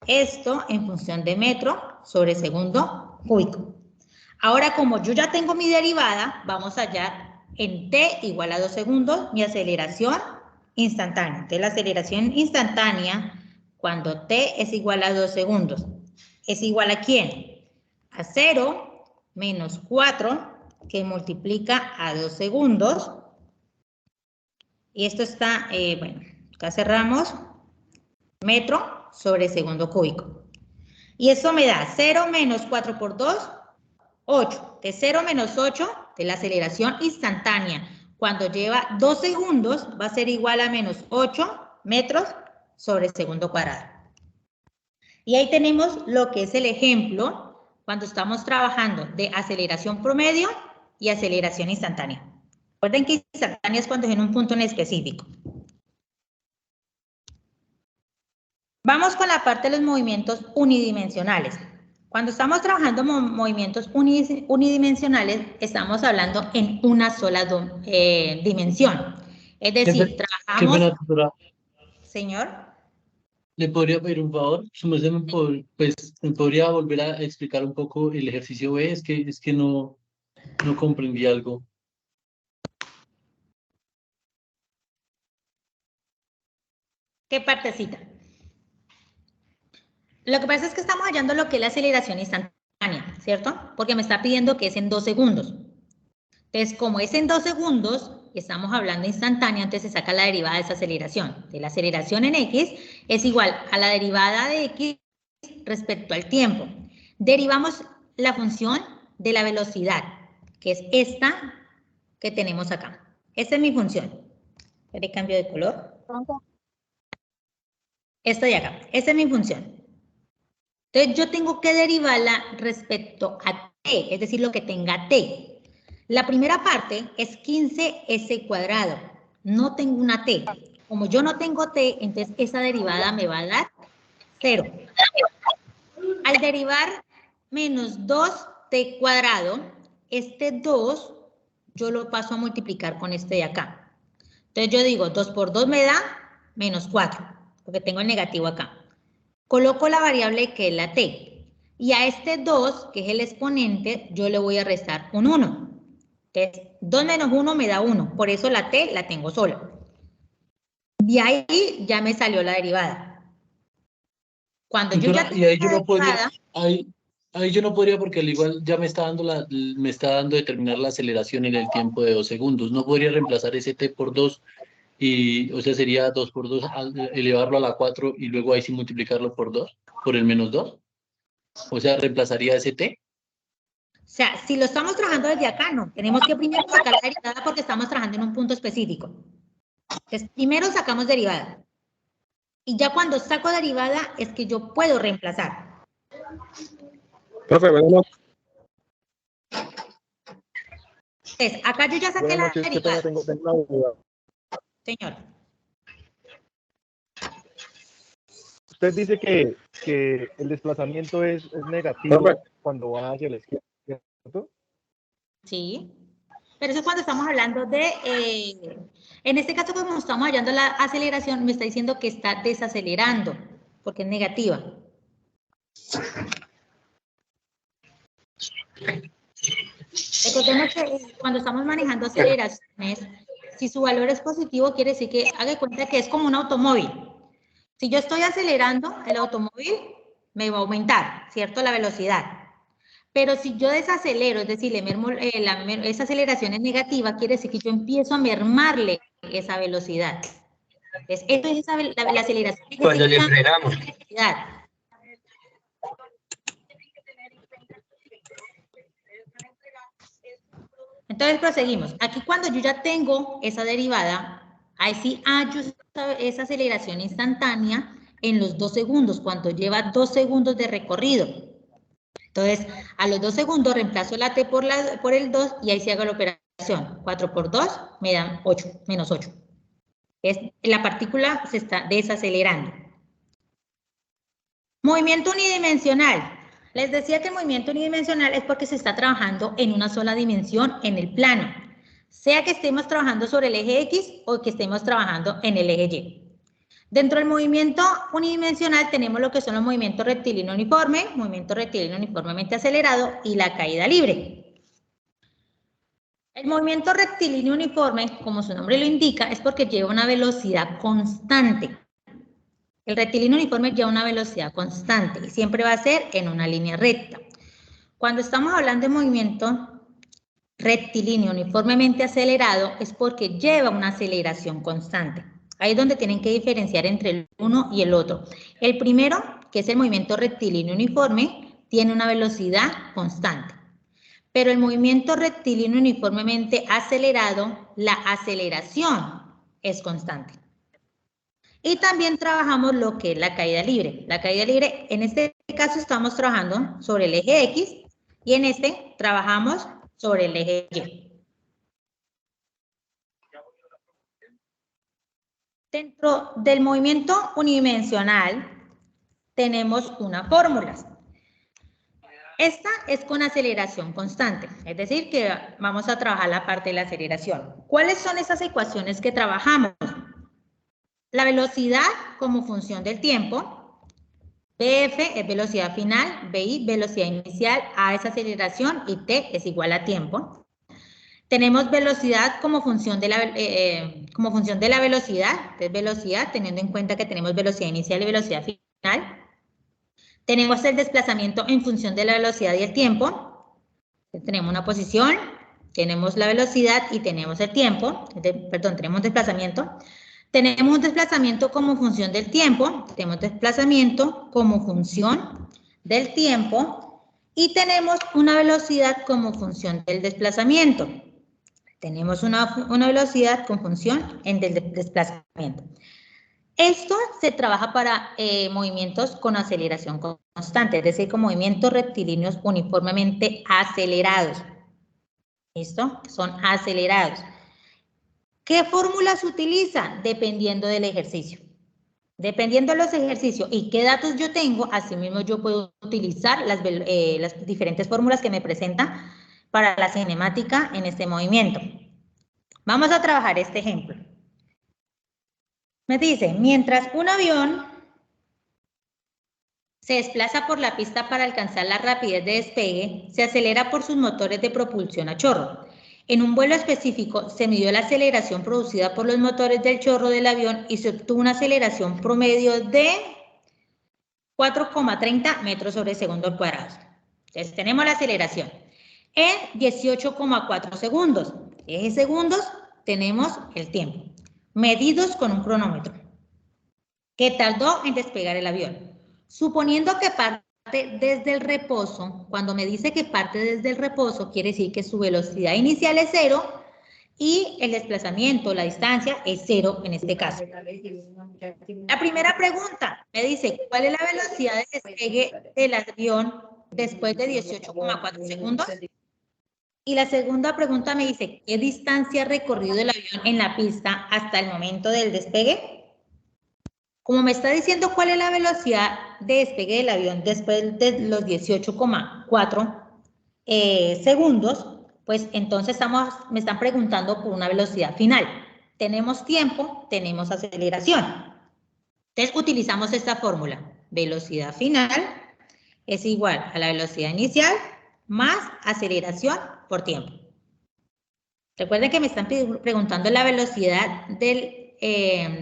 Esto en función de metro sobre segundo cúbico. Ahora, como yo ya tengo mi derivada, vamos a hallar en t igual a 2 segundos mi aceleración instantánea. Entonces, la aceleración instantánea, cuando t es igual a 2 segundos, ¿es igual a quién? A 0 menos 4, que multiplica a 2 segundos. Y esto está, bueno, acá cerramos, metro sobre segundo cúbico. Y eso me da 0 menos 4 por 2, 8. De 0 menos 8, de la aceleración instantánea, cuando lleva 2 segundos, va a ser igual a menos 8 metros sobre segundo cuadrado. Y ahí tenemos lo que es el ejemplo cuando estamos trabajando de aceleración promedio y aceleración instantánea. Recuerden que instantánea es cuando es en un punto en específico. Vamos con la parte de los movimientos unidimensionales. Cuando estamos trabajando movimientos unidimensionales, estamos hablando en una sola dimensión. Es decir, trabajamos... Señor. ¿Le podría pedir un favor? ¿Me podría volver a explicar un poco el ejercicio B? Es que no comprendí algo. ¿Qué partecita? Lo que pasa es que estamos hallando lo que es la aceleración instantánea, ¿cierto? Porque me está pidiendo que es en 2 segundos. Entonces, como es en 2 segundos, estamos hablando instantánea, entonces se saca la derivada de esa aceleración. De la aceleración en x es igual a la derivada de x respecto al tiempo. Derivamos la función de la velocidad, que es esta que tenemos acá. Esta es mi función. ¿Qué cambio de color? Esta de acá. Esta es mi función. Entonces, yo tengo que derivarla respecto a t, es decir, lo que tenga t. La primera parte es 15s cuadrado. No tengo una t. Como yo no tengo t, entonces esa derivada me va a dar 0. Al derivar menos 2t cuadrado, este 2 yo lo paso a multiplicar con este de acá. Entonces yo digo 2 por 2 me da menos 4, porque tengo el negativo acá. Coloco la variable que es la t. Y a este 2, que es el exponente, yo le voy a restar un 1. Entonces, 2 menos 1 me da 1. Por eso la t la tengo sola. De ahí ya me salió la derivada. Cuando yo ya tengo y ahí yo la no podría, derivada, ahí yo no podría porque al igual ya me está dando determinar la aceleración en el tiempo de 2 segundos. No podría reemplazar ese t por 2 y, o sea, sería 2 por 2, elevarlo a la 4 y luego ahí sí multiplicarlo por 2, por el menos 2. O sea, reemplazaría ese t. o sea, si lo estamos trabajando desde acá, no. Tenemos que primero sacar la derivada porque estamos trabajando en un punto específico. Entonces, primero sacamos derivada. Y ya cuando saco derivada es que yo puedo reemplazar. Profe, buenas noches. Entonces, acá yo ya saqué Buenas la noches, derivada. tengo una duda. Señor. usted dice que el desplazamiento es negativo cuando va hacia la izquierda, ¿cierto? Sí. Pero eso es cuando estamos hablando de, en este caso como estamos hallando la aceleración, me está diciendo que está desacelerando, porque es negativa. Recordemos que cuando estamos manejando aceleraciones, si su valor es positivo, quiere decir que haga de cuenta que es como un automóvil. Si yo estoy acelerando, el automóvil me va a aumentar, ¿cierto? La velocidad. Pero si yo desacelero, es decir, le mermo, esa aceleración es negativa, quiere decir que yo empiezo a mermarle esa velocidad. Entonces, esto es la aceleración. Cuando le frenamos. Entonces proseguimos. Aquí cuando yo ya tengo esa derivada, ahí sí hallo esa aceleración instantánea en los 2 segundos, cuando lleva 2 segundos de recorrido. Entonces, a los 2 segundos reemplazo la t por el 2 y ahí se hago la operación. 4 por 2 me dan 8, menos 8. La partícula se está desacelerando. Movimiento unidimensional. Les decía que el movimiento unidimensional es porque se está trabajando en una sola dimensión en el plano. Sea que estemos trabajando sobre el eje X o que estemos trabajando en el eje Y. Dentro del movimiento unidimensional tenemos lo que son los movimientos rectilíneo uniforme, movimiento rectilíneo uniformemente acelerado y la caída libre. El movimiento rectilíneo uniforme, como su nombre lo indica, es porque lleva una velocidad constante. El rectilíneo uniforme lleva una velocidad constante y siempre va a ser en una línea recta. Cuando estamos hablando de movimiento rectilíneo uniformemente acelerado es porque lleva una aceleración constante. Ahí es donde tienen que diferenciar entre el uno y el otro. El primero, que es el movimiento rectilíneo uniforme, tiene una velocidad constante. Pero el movimiento rectilíneo uniformemente acelerado, la aceleración es constante. Y también trabajamos lo que es la caída libre. La caída libre, en este caso estamos trabajando sobre el eje X y en este trabajamos sobre el eje Y. Dentro del movimiento unidimensional tenemos unas fórmulas. Esta es con aceleración constante, es decir, que vamos a trabajar la parte de la aceleración. ¿Cuáles son esas ecuaciones que trabajamos? La velocidad como función del tiempo, BF es velocidad final, BI velocidad inicial, A es aceleración y T es igual a tiempo. Tenemos velocidad como función de la velocidad, es velocidad, teniendo en cuenta que tenemos velocidad inicial y velocidad final. Tenemos el desplazamiento en función de la velocidad y el tiempo. Tenemos una posición, tenemos la velocidad y tenemos el tiempo, tenemos un desplazamiento. Tenemos un desplazamiento como función del tiempo, tenemos desplazamiento como función del tiempo y tenemos una velocidad como función del desplazamiento. Tenemos una velocidad con función del desplazamiento. Esto se trabaja para movimientos con aceleración constante, es decir, con movimientos rectilíneos uniformemente acelerados. ¿Listo? Son acelerados. ¿Qué fórmulas se utilizan? Dependiendo del ejercicio. Dependiendo de los ejercicios y qué datos yo tengo, asimismo yo puedo utilizar las diferentes fórmulas que me presentan para la cinemática en este movimiento. Vamos a trabajar este ejemplo. Me dice, mientras un avión se desplaza por la pista para alcanzar la rapidez de despegue, se acelera por sus motores de propulsión a chorro. En un vuelo específico se midió la aceleración producida por los motores del chorro del avión y se obtuvo una aceleración promedio de 4,30 metros sobre segundo al cuadrado. Entonces tenemos la aceleración en 18,4 segundos. En segundos tenemos el tiempo, medidos con un cronómetro, que tardó en despegar el avión. Suponiendo que parte desde el reposo, cuando me dice que parte desde el reposo, quiere decir que su velocidad inicial es 0 y el desplazamiento, la distancia, es 0 en este caso. La primera pregunta me dice, ¿cuál es la velocidad de despegue del avión después de 18,4 segundos? Y la segunda pregunta me dice, ¿qué distancia ha recorrido el avión en la pista hasta el momento del despegue? Como me está diciendo cuál es la velocidad de despegue del avión después de los 18,4 segundos, pues entonces me están preguntando por una velocidad final. Tenemos tiempo, tenemos aceleración. Entonces utilizamos esta fórmula. Velocidad final es igual a la velocidad inicial más aceleración por tiempo. Recuerden que me están preguntando la velocidad de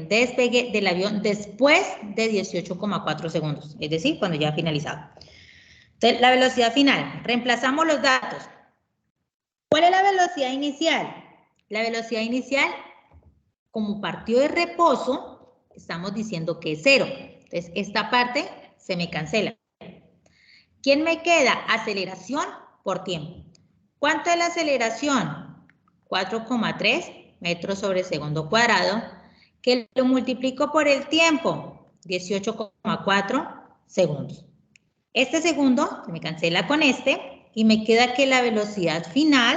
despegue del avión después de 18,4 segundos, es decir, cuando ya ha finalizado. Entonces, la velocidad final, reemplazamos los datos. ¿Cuál es la velocidad inicial? La velocidad inicial, como partió de reposo, estamos diciendo que es 0. Entonces, esta parte se me cancela. ¿Quién me queda? Aceleración por tiempo. ¿Cuánto es la aceleración? 4,3 metros sobre segundo cuadrado, que lo multiplico por el tiempo, 18,4 segundos. Este segundo se me cancela con este y me queda que la velocidad final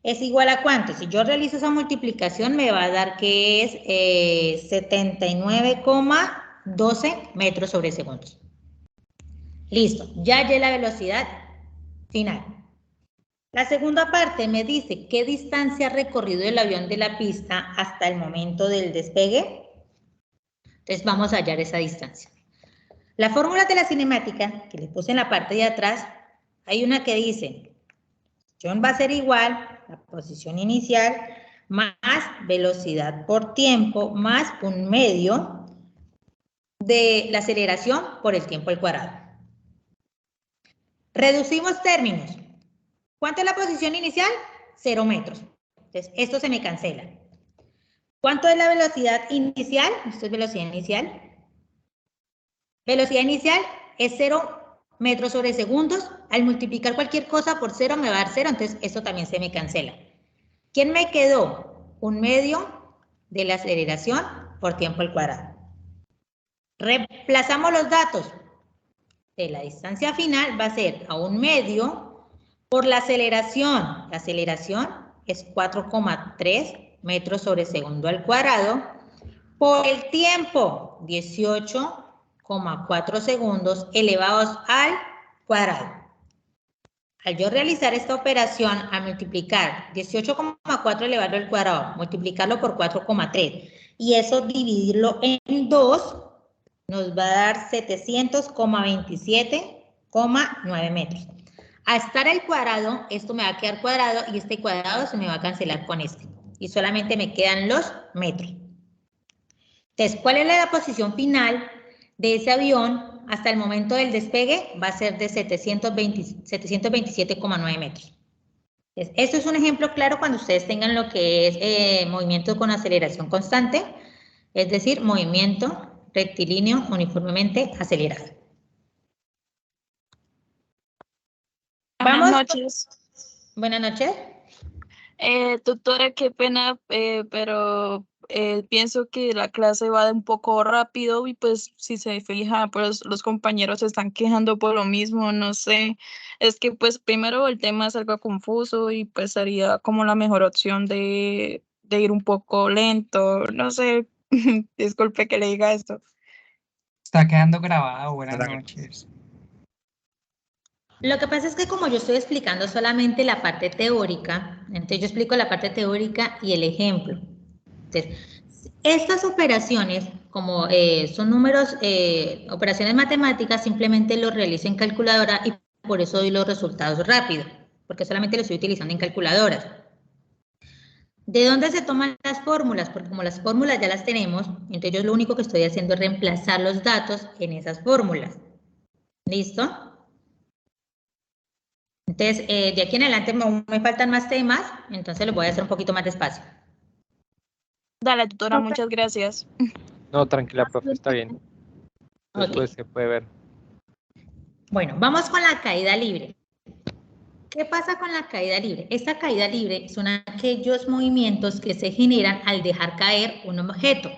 es igual a ¿cuánto? Si yo realizo esa multiplicación me va a dar que es 79,12 metros sobre segundos. Listo, ya hallé la velocidad final. La segunda parte me dice qué distancia ha recorrido el avión de la pista hasta el momento del despegue. Entonces vamos a hallar esa distancia. La fórmula de la cinemática, que le puse en la parte de atrás, hay una que dice, John va a ser igual, la posición inicial, más velocidad por tiempo, más un medio de la aceleración por el tiempo al cuadrado. Reducimos términos. ¿Cuánto es la posición inicial? 0 metros. Entonces, esto se me cancela. ¿Cuánto es la velocidad inicial? Esto es velocidad inicial. Velocidad inicial es 0 metros sobre segundos. Al multiplicar cualquier cosa por 0 me va a dar 0, entonces esto también se me cancela. ¿Quién me quedó? Un medio de la aceleración por tiempo al cuadrado. Reemplazamos los datos. De la distancia final va a ser a un medio por la aceleración. La aceleración es 4,3 metros sobre segundo al cuadrado. Por el tiempo, 18,4 segundos elevados al cuadrado. Al yo realizar esta operación, a multiplicar 18,4 elevado al cuadrado, multiplicarlo por 4,3 y eso dividirlo en 2, nos va a dar 700,27,9 metros. A estar al cuadrado, esto me va a quedar cuadrado y este cuadrado se me va a cancelar con este. Y solamente me quedan los metros. Entonces, ¿cuál es la posición final de ese avión hasta el momento del despegue? Va a ser de 727,9 metros. Entonces, esto es un ejemplo claro cuando ustedes tengan lo que es movimiento con aceleración constante, es decir, movimiento rectilíneo uniformemente acelerado. Buenas noches. Buenas noches. Doctora, qué pena, pero pienso que la clase va un poco rápido y pues si se fija, pues los compañeros se están quejando por lo mismo, no sé. Es que pues primero el tema es algo confuso y pues sería como la mejor opción de ir un poco lento, no sé. Disculpe que le diga esto. Está quedando grabado. Buenas noches. Lo que pasa es que como yo estoy explicando solamente la parte teórica, entonces yo explico la parte teórica y el ejemplo. Entonces, estas operaciones, como son números, operaciones matemáticas, simplemente lo realizo en calculadora y por eso doy los resultados rápido, porque solamente lo estoy utilizando en calculadoras. ¿De dónde se toman las fórmulas? Porque como las fórmulas ya las tenemos, entonces yo lo único que estoy haciendo es reemplazar los datos en esas fórmulas. ¿Listo? Entonces, de aquí en adelante me faltan más temas, entonces lo voy a hacer un poquito más despacio. Dale, doctora, muchas gracias. No, tranquila, profe, está bien. Después se puede ver. Bueno, vamos con la caída libre. ¿Qué pasa con la caída libre? Esta caída libre son aquellos movimientos que se generan al dejar caer un objeto.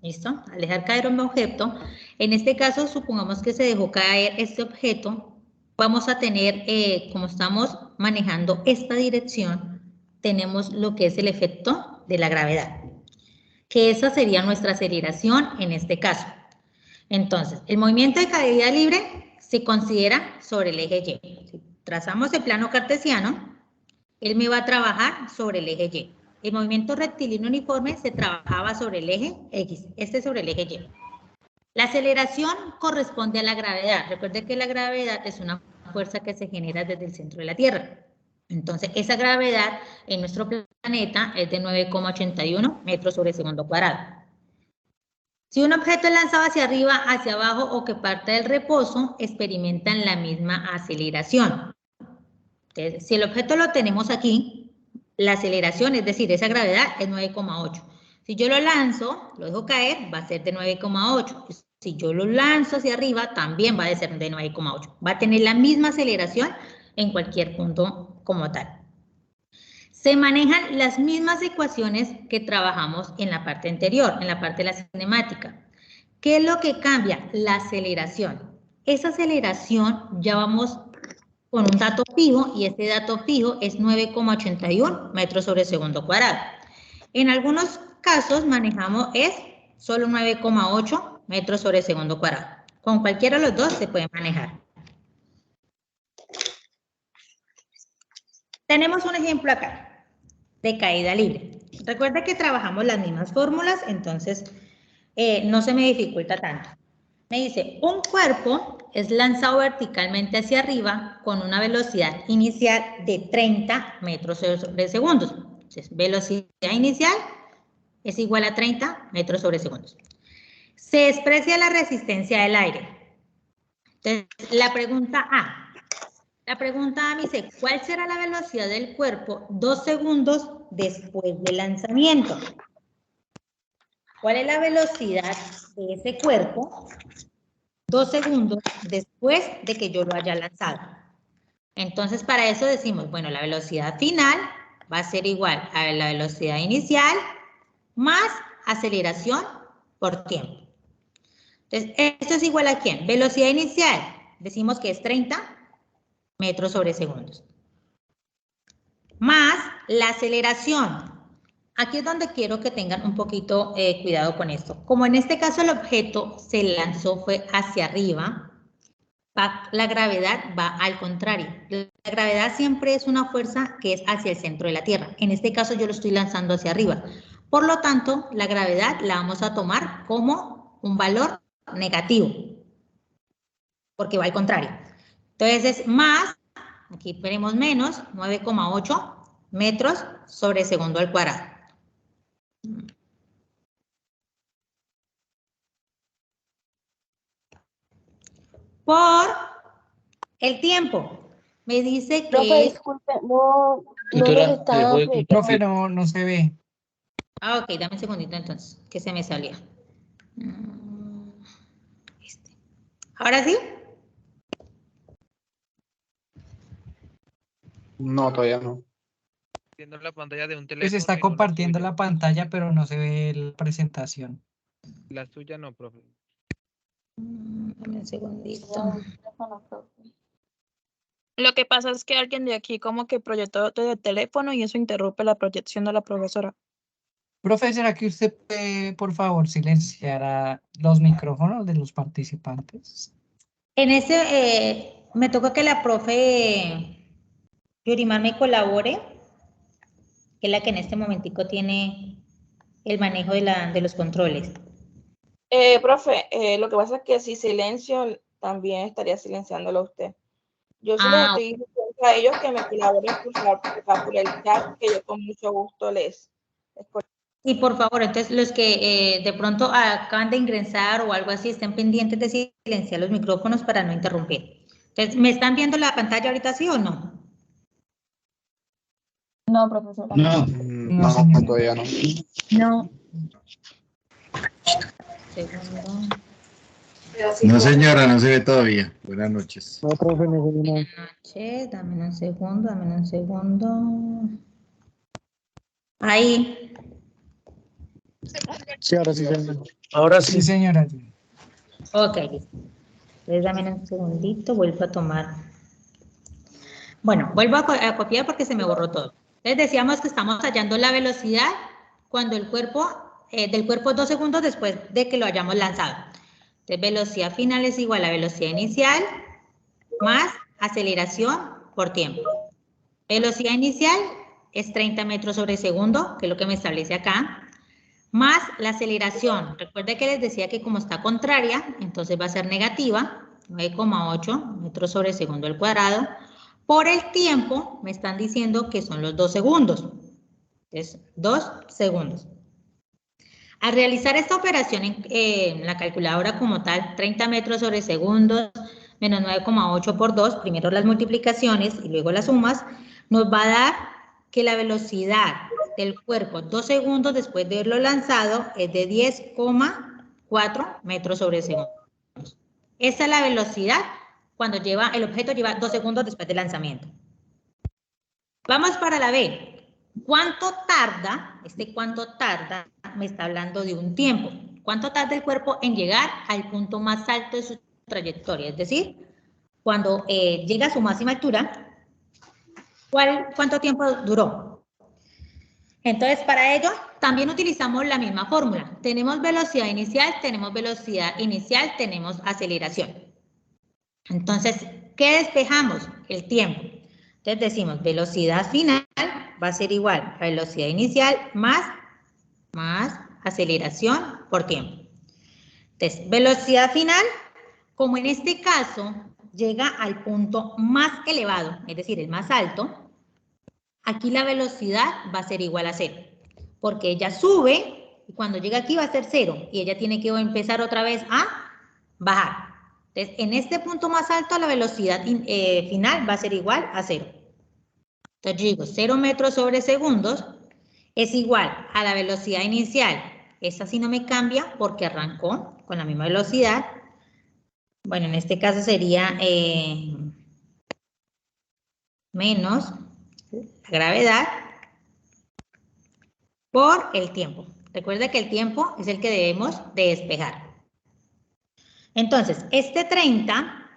¿Listo? Al dejar caer un objeto, en este caso, supongamos que se dejó caer este objeto, vamos a tener, como estamos manejando esta dirección, tenemos lo que es el efecto de la gravedad, que esa sería nuestra aceleración en este caso. Entonces, el movimiento de caída libre se considera sobre el eje Y. Si trazamos el plano cartesiano, él me va a trabajar sobre el eje Y. El movimiento rectilíneo uniforme se trabajaba sobre el eje X, este sobre el eje Y. La aceleración corresponde a la gravedad. Recuerde que la gravedad es una fuerza que se genera desde el centro de la Tierra. Entonces, esa gravedad en nuestro planeta es de 9,81 metros sobre segundo cuadrado. Si un objeto es lanzado hacia arriba, hacia abajo o que parte del reposo, experimentan la misma aceleración. Entonces, si el objeto lo tenemos aquí, la aceleración, es decir, esa gravedad es 9,8. Si yo lo lanzo, lo dejo caer, va a ser de 9,8. Si yo lo lanzo hacia arriba, también va a ser de 9,8. Va a tener la misma aceleración en cualquier punto como tal. Se manejan las mismas ecuaciones que trabajamos en la parte anterior, en la parte de la cinemática. ¿Qué es lo que cambia? La aceleración. Esa aceleración ya vamos con un dato fijo y este dato fijo es 9,81 metros sobre segundo cuadrado. En algunos casos manejamos solo 9,8 metros sobre segundo cuadrado. Con cualquiera de los dos se puede manejar. Tenemos un ejemplo acá de caída libre. Recuerda que trabajamos las mismas fórmulas, entonces no se me dificulta tanto. Me dice, un cuerpo es lanzado verticalmente hacia arriba con una velocidad inicial de 30 metros sobre segundos. Entonces, velocidad inicial es igual a 30 metros sobre segundos. Se expresa la resistencia del aire. Entonces, la pregunta A me dice, ¿cuál será la velocidad del cuerpo 2 segundos después del lanzamiento? ¿Cuál es la velocidad de ese cuerpo 2 segundos después de que yo lo haya lanzado? Entonces, para eso decimos, bueno, la velocidad final va a ser igual a la velocidad inicial más aceleración por tiempo. Entonces, ¿esto es igual a quién? Velocidad inicial, decimos que es 30 metros sobre segundos. Más la aceleración. Aquí es donde quiero que tengan un poquito cuidado con esto. Como en este caso el objeto se lanzó fue hacia arriba, la gravedad va al contrario. La gravedad siempre es una fuerza que es hacia el centro de la Tierra. En este caso yo lo estoy lanzando hacia arriba. Por lo tanto, la gravedad la vamos a tomar como un valor negativo, porque va al contrario. Entonces es más, aquí veremos menos, 9,8 metros sobre segundo al cuadrado. Por el tiempo. Me dice que... Profe, disculpe, no nos está... Profe, no se ve. Ah, ok, dame un segundito entonces, que se me salía. ¿Ahora sí? No, todavía no. Viendo la pantalla de un teléfono. Pues está compartiendo la pantalla, pero no se ve la presentación. La suya no, profe. Dame un segundito. Lo que pasa es que alguien de aquí como que proyectó desde el teléfono y eso interrumpe la proyección de la profesora. Profe, ¿será que usted puede, por favor, silenciar los micrófonos de los participantes? En ese, me toca que la profe Yurimar me colabore, que es la que en este momentico tiene el manejo de los controles. Profe, lo que pasa es que si silencio, también estaría silenciándolo a usted. Yo sí les estoy diciendo a ellos que me colaboren por el chat, que yo con mucho gusto les Y por favor, entonces los que de pronto acaban de ingresar o algo así, estén pendientes de silenciar los micrófonos para no interrumpir. Entonces, ¿me están viendo la pantalla ahorita sí o no? No, profesora. No, todavía no. No. Segundo. No, señora, no se ve todavía. Buenas noches. No, profe, no se ve nada. Buenas noches, dame un segundo. Ahí. Sí, ahora sí, señora. Ahora sí, señora. Ok, listo. Entonces dame un segundito, vuelvo a tomar. Bueno, vuelvo a copiar porque se me borró todo. Les decíamos que estamos hallando la velocidad cuando el cuerpo, del cuerpo 2 segundos después de que lo hayamos lanzado. Entonces, velocidad final es igual a velocidad inicial más aceleración por tiempo. Velocidad inicial es 30 metros sobre segundo, que es lo que me establece acá, más la aceleración. Recuerda que les decía que como está contraria, entonces va a ser negativa, 9,8 metros sobre segundo al cuadrado. Por el tiempo, me están diciendo que son los 2 segundos. Es 2 segundos. Al realizar esta operación en la calculadora como tal, 30 metros sobre segundo menos 9,8 por 2, primero las multiplicaciones y luego las sumas, nos va a dar que la velocidad del cuerpo 2 segundos después de haberlo lanzado es de 10,4 metros sobre segundo. Esa es la velocidad cuando el objeto lleva 2 segundos después del lanzamiento. Vamos para la B. ¿Cuánto tarda? ¿Cuánto tarda? Me está hablando de un tiempo. ¿Cuánto tarda el cuerpo en llegar al punto más alto de su trayectoria? Es decir, cuando llega a su máxima altura, ¿cuánto tiempo duró? Entonces, para ello, también utilizamos la misma fórmula. Tenemos velocidad inicial, tenemos aceleración. Entonces, ¿qué despejamos? El tiempo. Entonces decimos, velocidad final va a ser igual a velocidad inicial más aceleración por tiempo. Entonces, velocidad final, como en este caso llega al punto más elevado, es decir, el más alto, aquí la velocidad va a ser igual a 0, porque ella sube y cuando llega aquí va a ser 0 y ella tiene que empezar otra vez a bajar. Entonces, en este punto más alto la velocidad final va a ser igual a 0. Entonces yo digo 0 metros sobre segundos es igual a la velocidad inicial. Esta sí no me cambia porque arrancó con la misma velocidad. Bueno, en este caso sería menos la gravedad por el tiempo. Recuerda que el tiempo es el que debemos de despejar. Entonces, este 30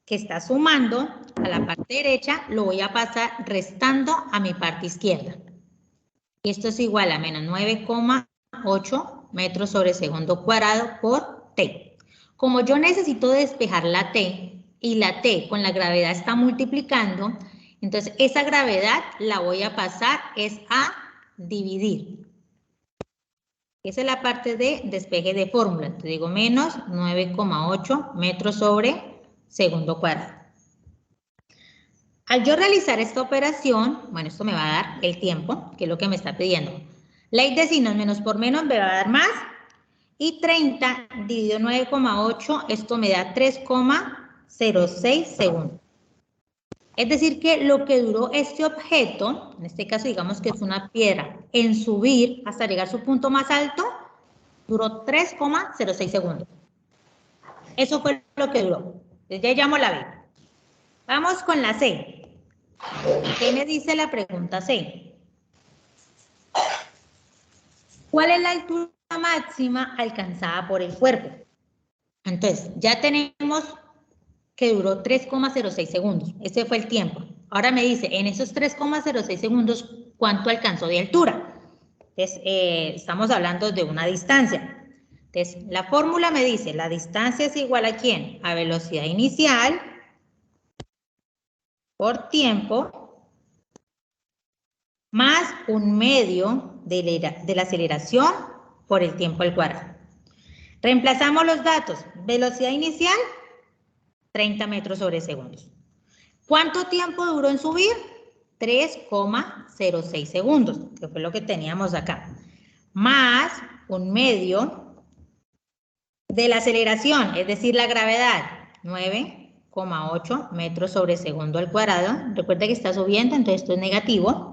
que está sumando a la parte derecha, lo voy a pasar restando a mi parte izquierda. Y esto es igual a menos 9,8 metros sobre segundo cuadrado por T. Como yo necesito despejar la T, y la T con la gravedad está multiplicando, entonces esa gravedad la voy a pasar es a dividir. Esa es la parte de despeje de fórmula. Entonces digo menos 9,8 metros sobre segundo cuadrado. Al yo realizar esta operación, bueno, esto me va a dar el tiempo, que es lo que me está pidiendo. Ley de signos, menos por menos me va a dar más. Y 30 dividido 9,8, esto me da 3,06 segundos. Es decir que lo que duró este objeto, en este caso digamos que es una piedra, en subir hasta llegar a su punto más alto, duró 3,06 segundos. Eso fue lo que duró. Entonces ya llamo la B. Vamos con la C. ¿Qué me dice la pregunta C? ¿Cuál es la altura máxima alcanzada por el cuerpo? Entonces, ya tenemos que duró 3,06 segundos. Ese fue el tiempo. Ahora me dice, en esos 3,06 segundos, ¿cuánto alcanzó de altura? Entonces, estamos hablando de una distancia. Entonces, la fórmula me dice, la distancia es igual a ¿quién? A velocidad inicial por tiempo más un medio de la aceleración por el tiempo al cuadrado. Reemplazamos los datos. Velocidad inicial, 30 metros sobre segundos. ¿Cuánto tiempo duró en subir? 3,06 segundos, que fue lo que teníamos acá. Más un medio de la aceleración, es decir, la gravedad, 9,8 metros sobre segundo al cuadrado. Recuerda que está subiendo, entonces esto es negativo.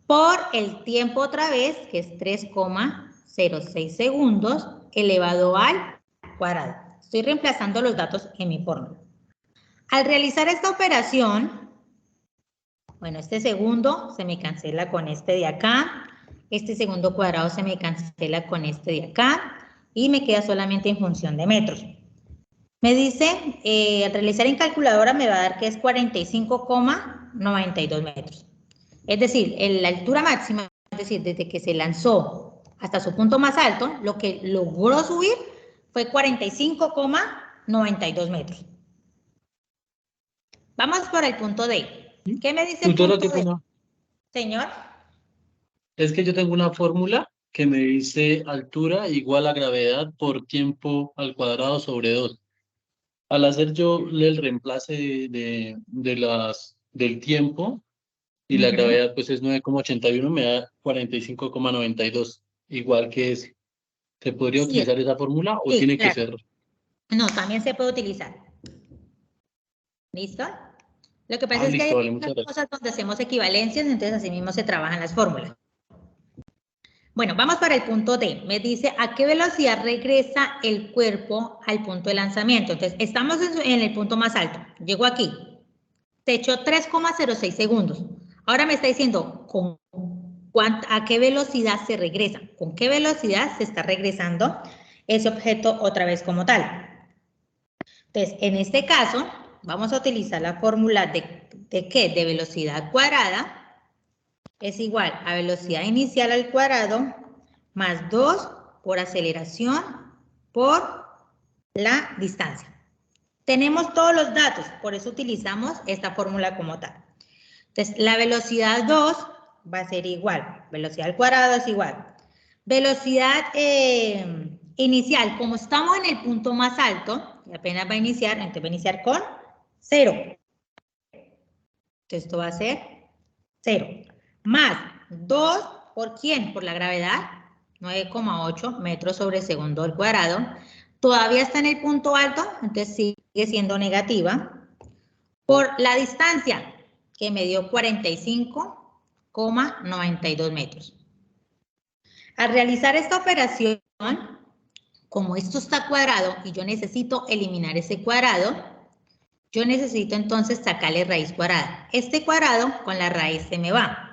Por el tiempo otra vez, que es 3,06 segundos, elevado al cuadrado. Estoy reemplazando los datos en mi fórmula. Al realizar esta operación, bueno, este segundo se me cancela con este de acá, este segundo cuadrado se me cancela con este de acá, y me queda solamente en función de metros. Me dice, al realizar en calculadora me va a dar que es 45,92 metros. Es decir, la altura máxima, es decir, desde que se lanzó hasta su punto más alto, lo que logró subir fue 45,92 metros. Vamos por el punto D. ¿Qué me dice el Tutora, punto qué D? pena. Señor. Es que yo tengo una fórmula que me dice altura igual a gravedad por tiempo al cuadrado sobre 2. Al hacer yo el reemplace del tiempo y la gravedad pues es 9,81, me da 45,92, igual que ese. ¿Se podría Sí. utilizar esa fórmula o Sí, tiene que claro. ser? No, también se puede utilizar. ¿Listo? Lo que pasa es que Listo, hay vale, muchas muchas gracias. cosas donde hacemos equivalencias, entonces así mismo se trabajan las fórmulas. Bueno, vamos para el punto D. Me dice a qué velocidad regresa el cuerpo al punto de lanzamiento. Entonces, estamos en el punto más alto. Llego aquí. Se echó 3,06 segundos. Ahora me está diciendo a qué velocidad se regresa. ¿Con qué velocidad se está regresando ese objeto otra vez como tal? Entonces, en este caso, vamos a utilizar la fórmula ¿de qué? De velocidad cuadrada es igual a velocidad inicial al cuadrado más 2 por aceleración por la distancia. Tenemos todos los datos, por eso utilizamos esta fórmula como tal. Entonces, la velocidad 2 va a ser igual, velocidad al cuadrado es igual. Velocidad inicial, como estamos en el punto más alto, y apenas va a iniciar, entonces va a iniciar con 0. Entonces, esto va a ser 0. Más 2, ¿por quién? Por la gravedad, 9,8 metros sobre segundo al cuadrado. Todavía está en el punto alto, entonces sigue siendo negativa. Por la distancia, que me dio 45,92 metros. Al realizar esta operación, como esto está cuadrado y yo necesito eliminar ese cuadrado, yo necesito entonces sacarle raíz cuadrada. Este cuadrado con la raíz se me va.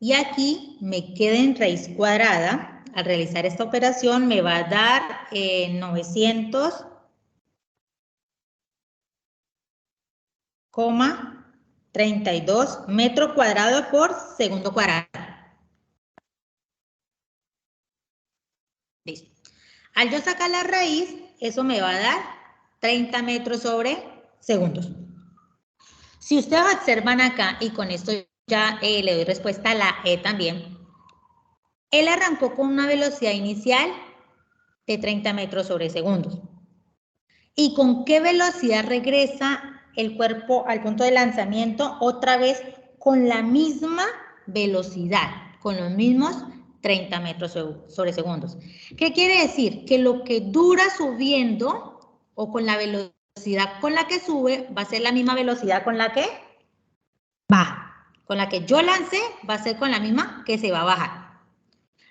Y aquí me queda en raíz cuadrada. Al realizar esta operación me va a dar 900,32 metros cuadrados por segundo cuadrado. Listo. Al yo sacar la raíz, eso me va a dar 30 metros sobre segundos. Si ustedes observan acá, y con esto ya le doy respuesta a la E también, él arrancó con una velocidad inicial de 30 metros sobre segundos. ¿Y con qué velocidad regresa el cuerpo al punto de lanzamiento? Otra vez con la misma velocidad, con los mismos 30 metros sobre segundos. ¿Qué quiere decir? Que lo que dura subiendo o con la velocidad con la que sube va a ser la misma velocidad con la que baja. Con la que yo lancé va a ser con la misma que se va a bajar.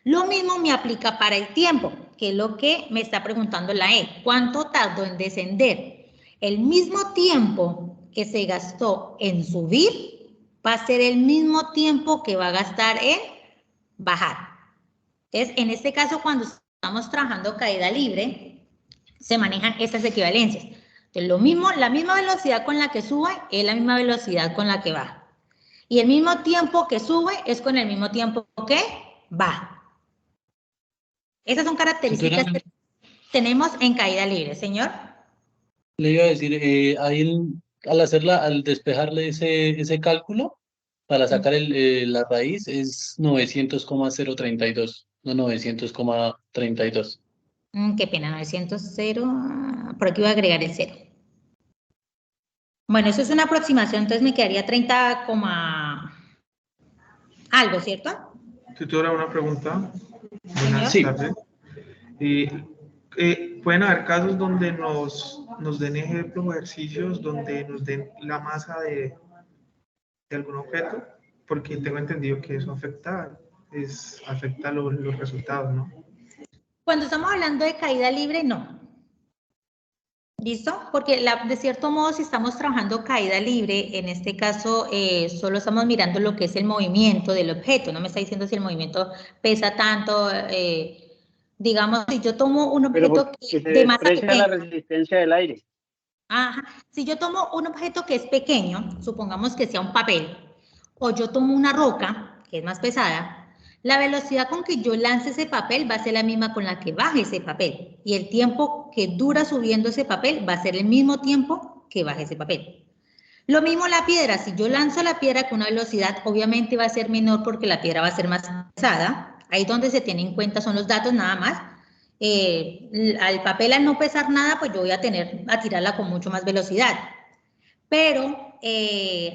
Lo mismo me aplica para el tiempo, que es lo que me está preguntando la E. ¿Cuánto tardó en descender? El mismo tiempo que se gastó en subir va a ser el mismo tiempo que va a gastar en bajar. Entonces, en este caso, cuando estamos trabajando caída libre, se manejan estas equivalencias. Entonces, lo mismo, la misma velocidad con la que sube es la misma velocidad con la que baja. Y el mismo tiempo que sube es con el mismo tiempo que baja. Esas son características que tenemos en caída libre, señor. Le iba a decir, ahí al despejarle ese cálculo, para sacar la raíz es 900,032, no 900,32. Qué pena, 900, 0, por aquí voy a agregar el 0. Bueno, eso es una aproximación, entonces me quedaría 30, algo, ¿cierto? Tutora, una pregunta. Buenas tardes. Pueden haber casos donde nos den ejemplos o ejercicios donde nos den la masa de algún objeto, porque tengo entendido que eso afecta los resultados, ¿no? Cuando estamos hablando de caída libre, no. ¿Listo? Porque de cierto modo, si estamos trabajando caída libre, en este caso solo estamos mirando lo que es el movimiento del objeto. No me está diciendo si el movimiento pesa tanto. Digamos, si yo tomo un objeto de masa pequeña. La resistencia del aire. Ajá. Si yo tomo un objeto que es pequeño, supongamos que sea un papel, o yo tomo una roca, que es más pesada, La velocidad con que yo lance ese papel va a ser la misma con la que baje ese papel. Y el tiempo que dura subiendo ese papel va a ser el mismo tiempo que baje ese papel. Lo mismo la piedra. Si yo lanzo la piedra con una velocidad, obviamente va a ser menor porque la piedra va a ser más pesada. Ahí donde se tiene en cuenta son los datos nada más. Al papel, al no pesar nada, pues yo voy a tirarla con mucho más velocidad. Pero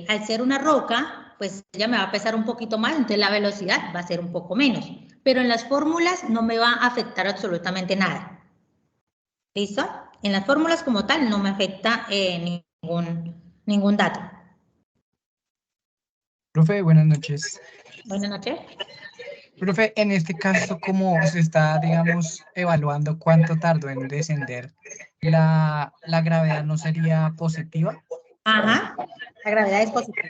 al ser una roca, pues ella me va a pesar un poquito más, entonces la velocidad va a ser un poco menos. Pero en las fórmulas no me va a afectar absolutamente nada. ¿Listo? En las fórmulas como tal no me afecta ningún dato. Profe, buenas noches. Buenas noches. Profe, en este caso, ¿cómo se está, digamos, evaluando cuánto tardó en descender? ¿La gravedad no sería positiva? Ajá, la gravedad es positiva.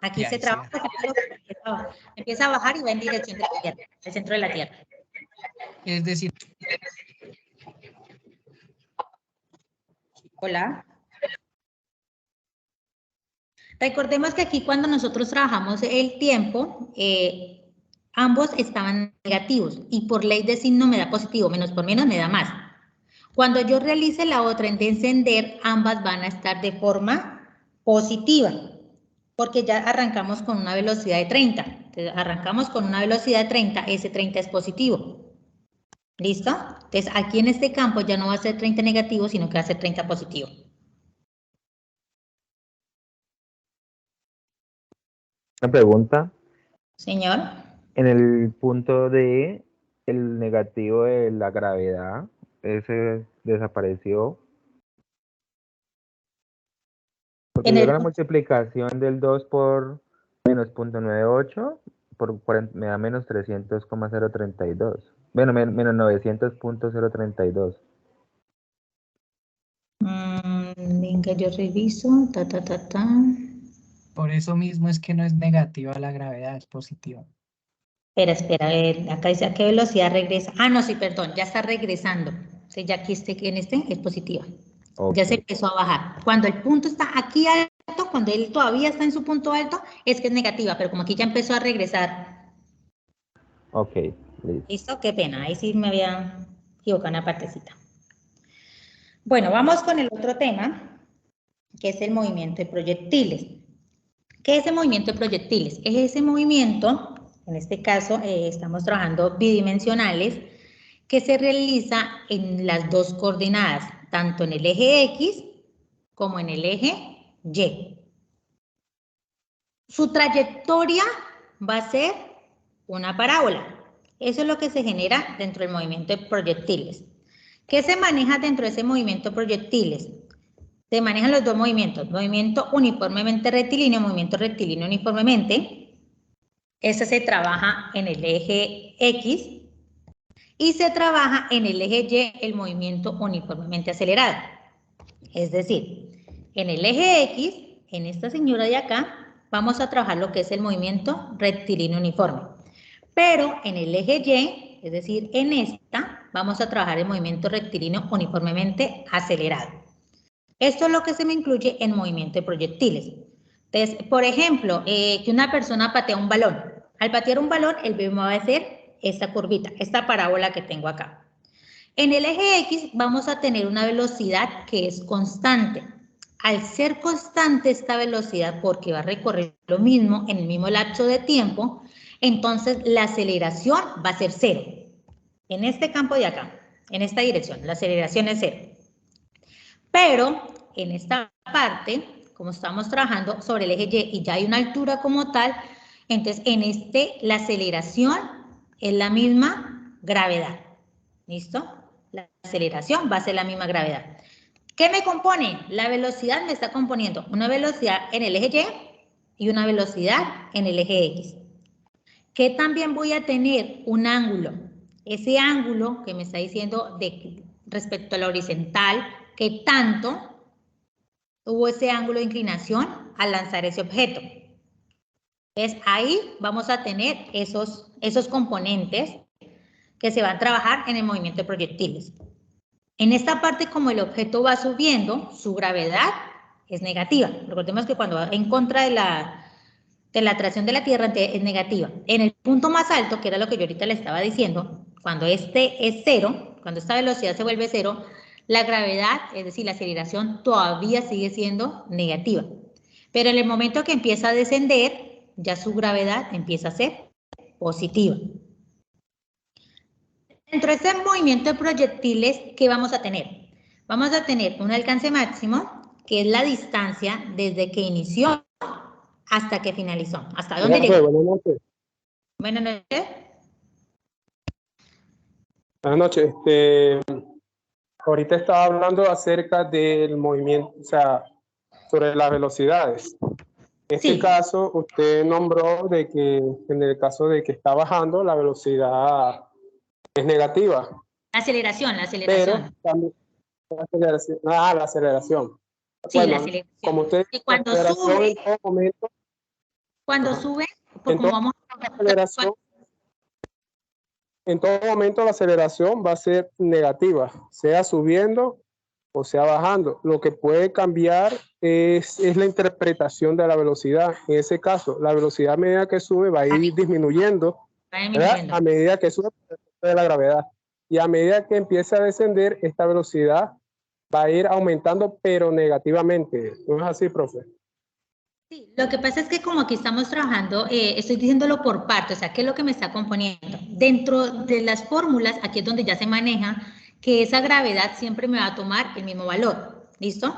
Aquí se trabaja, empieza a bajar y va en dirección de la Tierra, el centro de la Tierra. Es decir... Hola. Recordemos que aquí cuando nosotros trabajamos el tiempo, ambos estaban negativos y por ley de signo me da positivo, menos por menos me da más. Cuando yo realice la otra en descender, ambas van a estar de forma positiva, porque ya arrancamos con una velocidad de 30. Entonces, arrancamos con una velocidad de 30, ese 30 es positivo. ¿Listo? Entonces, aquí en este campo ya no va a ser 30 negativo, sino que va a ser 30 positivo. Una pregunta. Señor. En el punto D, el negativo de la gravedad, ese desapareció. Porque luego la multiplicación del 2 por menos 0.98 me da menos 300,032. Bueno, menos 900.032. Venga, yo reviso. Por eso mismo es que no es negativa la gravedad, es positiva. Espera, acá dice a qué velocidad regresa. Ah, no, sí, perdón, ya está regresando. Entonces ya aquí en este es positiva. Okay. Ya se empezó a bajar. Cuando el punto está aquí alto, cuando él todavía está en su punto alto, es que es negativa, pero como aquí ya empezó a regresar. Ok, listo. ¿Listo? Qué pena, ahí sí me había equivocado una partecita. Bueno, vamos con el otro tema, que es el movimiento de proyectiles. ¿Qué es el movimiento de proyectiles? Es ese movimiento, en este caso estamos trabajando bidimensionales, que se realiza en las dos coordenadas, tanto en el eje X como en el eje Y. Su trayectoria va a ser una parábola. Eso es lo que se genera dentro del movimiento de proyectiles. ¿Qué se maneja dentro de ese movimiento de proyectiles? Se manejan los dos movimientos, movimiento uniformemente rectilíneo, movimiento rectilíneo uniformemente. Ese se trabaja en el eje X y se trabaja en el eje Y el movimiento uniformemente acelerado. Es decir, en el eje X, en esta señora de acá, vamos a trabajar lo que es el movimiento rectilíneo uniforme. Pero en el eje Y, es decir, en esta, vamos a trabajar el movimiento rectilíneo uniformemente acelerado. Esto es lo que se me incluye en movimiento de proyectiles. Entonces, por ejemplo, que una persona patea un balón. Al patear un balón, el BM va a ser esta curvita, esta parábola que tengo acá. En el eje X vamos a tener una velocidad que es constante. Al ser constante esta velocidad, porque va a recorrer lo mismo en el mismo lapso de tiempo, entonces la aceleración va a ser 0. En este campo de acá, en esta dirección, la aceleración es 0. Pero en esta parte, como estamos trabajando sobre el eje Y y ya hay una altura como tal, entonces en la aceleración es la misma gravedad. ¿Listo? La aceleración va a ser la misma gravedad. ¿Qué me compone? La velocidad me está componiendo una velocidad en el eje Y y una velocidad en el eje X. ¿Qué también voy a tener? Un ángulo. Ese ángulo que me está diciendo respecto a la horizontal, ¿qué tanto hubo ese ángulo de inclinación al lanzar ese objeto? Entonces ahí vamos a tener esos componentes que se van a trabajar en el movimiento de proyectiles. En esta parte, como el objeto va subiendo, su gravedad es negativa. Recordemos que cuando va en contra de de la atracción de la Tierra es negativa. En el punto más alto, que era lo que yo ahorita le estaba diciendo, cuando este es cero, cuando esta velocidad se vuelve cero, la gravedad, es decir, la aceleración todavía sigue siendo negativa. Pero en el momento que empieza a descender, ya su gravedad empieza a ser positiva. Dentro de ese movimiento de proyectiles, ¿qué vamos a tener? Vamos a tener un alcance máximo, que es la distancia desde que inició hasta que finalizó. ¿Hasta dónde llegó? Buenas noches. Buenas noches. Buenas noches. Ahorita estaba hablando acerca del movimiento, o sea, sobre las velocidades. En este caso, usted nombró de que en el caso de que está bajando, la velocidad es negativa. La aceleración. Pero también la aceleración. La aceleración. Sí, bueno, la aceleración. Como usted y cuando sube, en todo momento, en todo momento la aceleración va a ser negativa, sea subiendo o sea bajando. Lo que puede cambiar es la interpretación de la velocidad. En ese caso, la velocidad a medida que sube va a ir disminuyendo, ¿verdad? A medida que sube de la gravedad. Y a medida que empieza a descender, esta velocidad va a ir aumentando, pero negativamente. ¿No es así, profe? Sí, lo que pasa es que como aquí estamos trabajando, estoy diciéndolo por partes, o sea, ¿qué es lo que me está componiendo? Dentro de las fórmulas, aquí es donde ya se maneja que esa gravedad siempre me va a tomar el mismo valor. ¿Listo?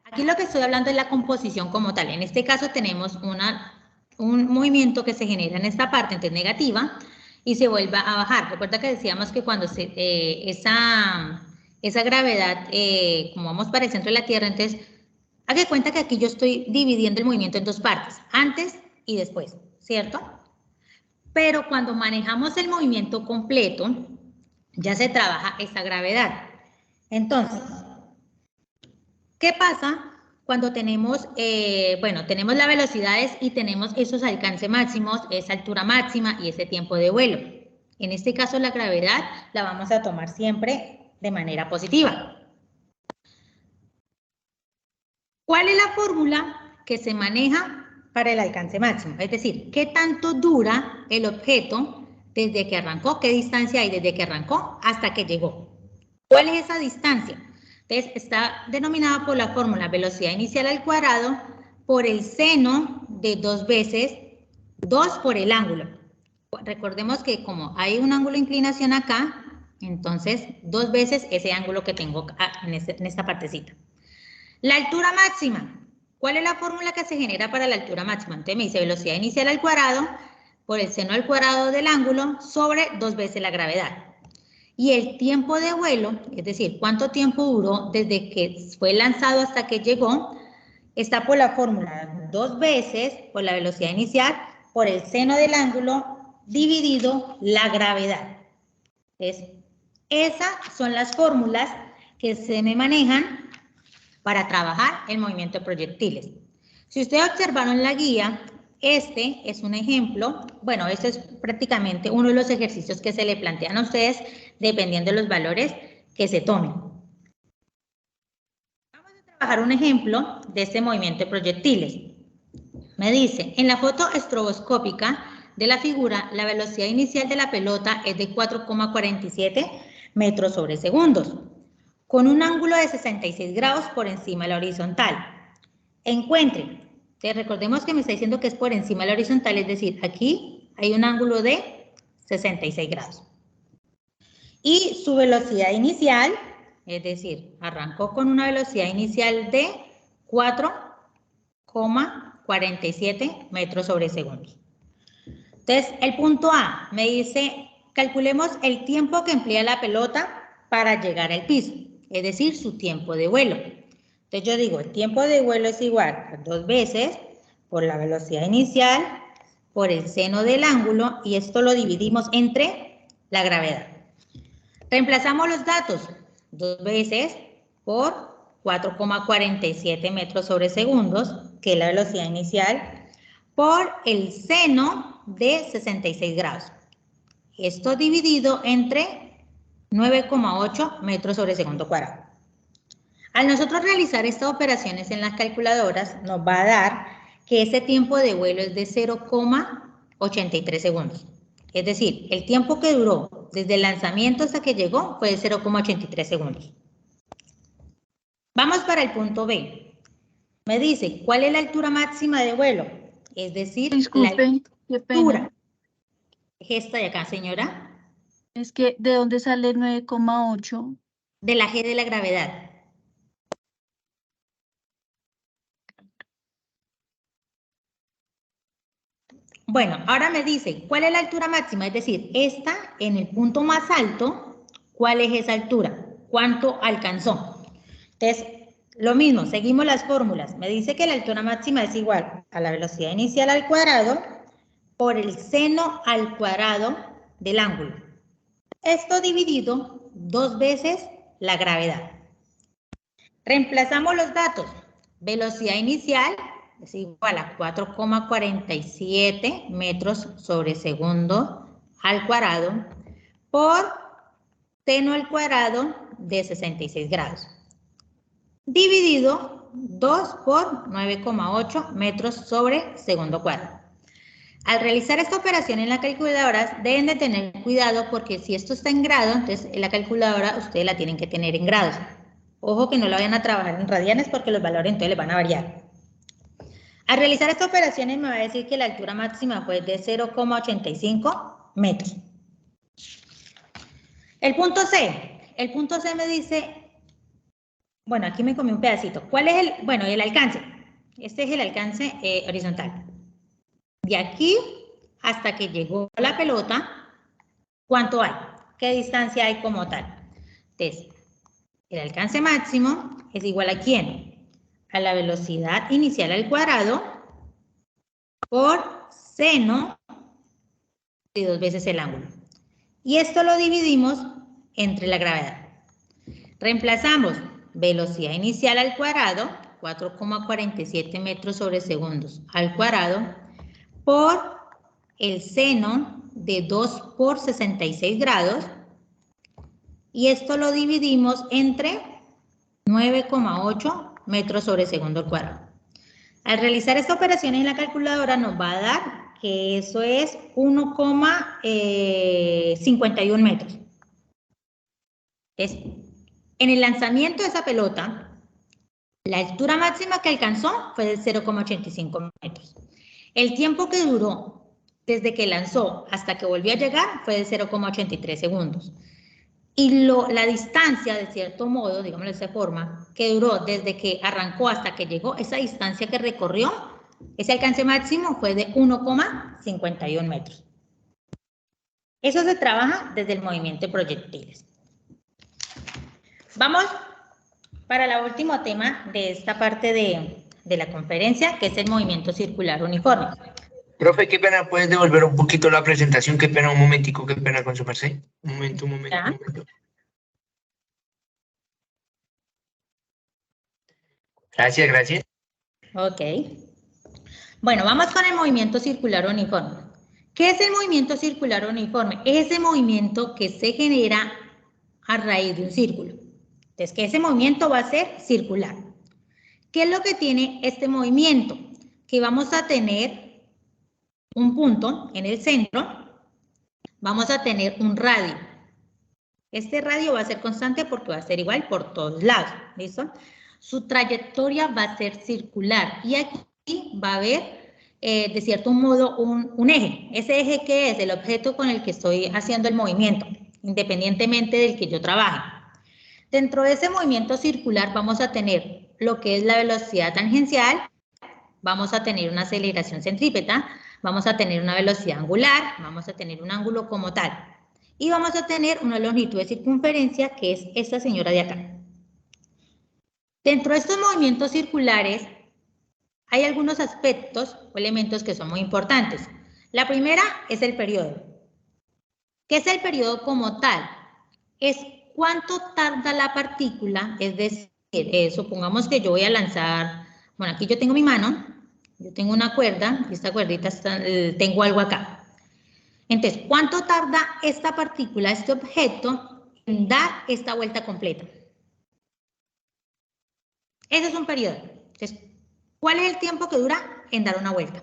Aquí lo que estoy hablando es la composición como tal. En este caso tenemos un movimiento que se genera en esta parte, entonces negativa, y se vuelve a bajar. Recuerda que decíamos que cuando esa gravedad, como vamos para el centro de la Tierra, entonces, haga cuenta que aquí yo estoy dividiendo el movimiento en dos partes, antes y después, ¿cierto? Pero cuando manejamos el movimiento completo, ya se trabaja esa gravedad. Entonces, ¿qué pasa cuando tenemos, tenemos las velocidades y tenemos esos alcances máximos, esa altura máxima y ese tiempo de vuelo? En este caso, la gravedad la vamos a tomar siempre de manera positiva. ¿Cuál es la fórmula que se maneja para el alcance máximo? Es decir, ¿qué tanto dura el objeto desde que arrancó? ¿Qué distancia hay desde que arrancó hasta que llegó? ¿Cuál es esa distancia? Entonces, está denominada por la fórmula velocidad inicial al cuadrado por el seno de 2 veces 2 por el ángulo. Recordemos que como hay un ángulo de inclinación acá, entonces 2 veces ese ángulo que tengo en esta partecita. La altura máxima. ¿Cuál es la fórmula que se genera para la altura máxima? Entonces me dice velocidad inicial al cuadrado por el seno al cuadrado del ángulo sobre 2 veces la gravedad. Y el tiempo de vuelo, es decir, cuánto tiempo duró desde que fue lanzado hasta que llegó, está por la fórmula 2 veces por la velocidad inicial por el seno del ángulo dividido la gravedad. Entonces, esas son las fórmulas que se me manejan para trabajar el movimiento de proyectiles. Si ustedes observaron la guía, este es un ejemplo, bueno, este es prácticamente uno de los ejercicios que se le plantean a ustedes dependiendo de los valores que se tomen. Vamos a trabajar un ejemplo de este movimiento de proyectiles. Me dice, en la foto estroboscópica de la figura, la velocidad inicial de la pelota es de 4,47 metros sobre segundos, con un ángulo de 66 grados por encima de la horizontal. Encuentre. Recordemos que me está diciendo que es por encima de la horizontal, es decir, aquí hay un ángulo de 66 grados. Y su velocidad inicial, es decir, arrancó con una velocidad inicial de 4,47 metros sobre segundos. Entonces, el punto A me dice, calculemos el tiempo que emplea la pelota para llegar al piso, es decir, su tiempo de vuelo. Entonces yo digo, el tiempo de vuelo es igual a 2 veces por la velocidad inicial, por el seno del ángulo, y esto lo dividimos entre la gravedad. Reemplazamos los datos, 2 veces por 4,47 metros sobre segundos, que es la velocidad inicial, por el seno de 66 grados. Esto dividido entre 9,8 metros sobre segundo cuadrado. Al nosotros realizar estas operaciones en las calculadoras, nos va a dar que ese tiempo de vuelo es de 0,83 segundos. Es decir, el tiempo que duró desde el lanzamiento hasta que llegó fue de 0,83 segundos. Vamos para el punto B. Me dice, ¿cuál es la altura máxima de vuelo? Es decir, Disculpen, la altura. Esta de acá, señora. Es que, ¿de dónde sale 9,8? De la G de la gravedad. Bueno, ahora me dice, ¿cuál es la altura máxima? Es decir, esta en el punto más alto, ¿cuál es esa altura? ¿Cuánto alcanzó? Entonces, lo mismo, seguimos las fórmulas. Me dice que la altura máxima es igual a la velocidad inicial al cuadrado por el seno al cuadrado del ángulo. Esto dividido 2 veces la gravedad. Reemplazamos los datos. Velocidad inicial es igual a 4,47 metros sobre segundo al cuadrado por seno al cuadrado de 66 grados. Dividido 2 por 9,8 metros sobre segundo cuadrado. Al realizar esta operación en la calculadora deben de tener cuidado porque si esto está en grado, entonces en la calculadora ustedes la tienen que tener en grados. Ojo que no la vayan a trabajar en radianes porque los valores entonces les van a variar. Al realizar esta operación me va a decir que la altura máxima fue de 0,85 metros. El punto C. El punto C me dice, bueno, aquí me comí un pedacito. ¿Cuál es el, bueno, el alcance? Este es el alcance horizontal. De aquí hasta que llegó la pelota, ¿cuánto hay? ¿Qué distancia hay como tal? Entonces, el alcance máximo es igual a ¿quién? A la velocidad inicial al cuadrado por seno de 2 veces el ángulo. Y esto lo dividimos entre la gravedad. Reemplazamos velocidad inicial al cuadrado, 4,47 metros sobre segundos al cuadrado, por el seno de 2 por 66 grados, y esto lo dividimos entre 9,8 metros sobre segundo al cuadrado. Al realizar esta operación en la calculadora nos va a dar que eso es 1,51 metros. En el lanzamiento de esa pelota, la altura máxima que alcanzó fue de 0,85 metros. El tiempo que duró desde que lanzó hasta que volvió a llegar fue de 0,83 segundos. Y la distancia, de cierto modo, digámoslo de esa forma, que duró desde que arrancó hasta que llegó, esa distancia que recorrió, ese alcance máximo fue de 1,51 metros. Eso se trabaja desde el movimiento de proyectiles. Vamos para el último tema de esta parte de la conferencia, que es el movimiento circular uniforme. Profe, qué pena, ¿puedes devolver un poquito la presentación? Qué pena, un momentico, qué pena con su merced. Un momento. Gracias. Ok. Bueno, vamos con el movimiento circular uniforme. ¿Qué es el movimiento circular uniforme? Es ese movimiento que se genera a raíz de un círculo. Entonces, que ese movimiento va a ser circular. ¿Qué es lo que tiene este movimiento? Que vamos a tener un punto en el centro, vamos a tener un radio. Este radio va a ser constante porque va a ser igual por todos lados, ¿listo? Su trayectoria va a ser circular y aquí va a haber, de cierto modo, un eje. ¿Ese eje qué es? El objeto con el que estoy haciendo el movimiento, independientemente del que yo trabaje. Dentro de ese movimiento circular vamos a tener lo que es la velocidad tangencial, vamos a tener una aceleración centrípeta, vamos a tener una velocidad angular, vamos a tener un ángulo como tal. Y vamos a tener una longitud de circunferencia que es esta señora de acá. Dentro de estos movimientos circulares hay algunos aspectos o elementos que son muy importantes. La primera es el periodo. ¿Qué es el periodo como tal? Es cuánto tarda la partícula, es decir, supongamos que yo voy a lanzar, bueno, aquí yo tengo mi mano, yo tengo una cuerda, y esta cuerdita tengo algo acá. Entonces, ¿cuánto tarda esta partícula, este objeto, en dar esta vuelta completa? Ese es un periodo. Entonces, ¿cuál es el tiempo que dura en dar una vuelta.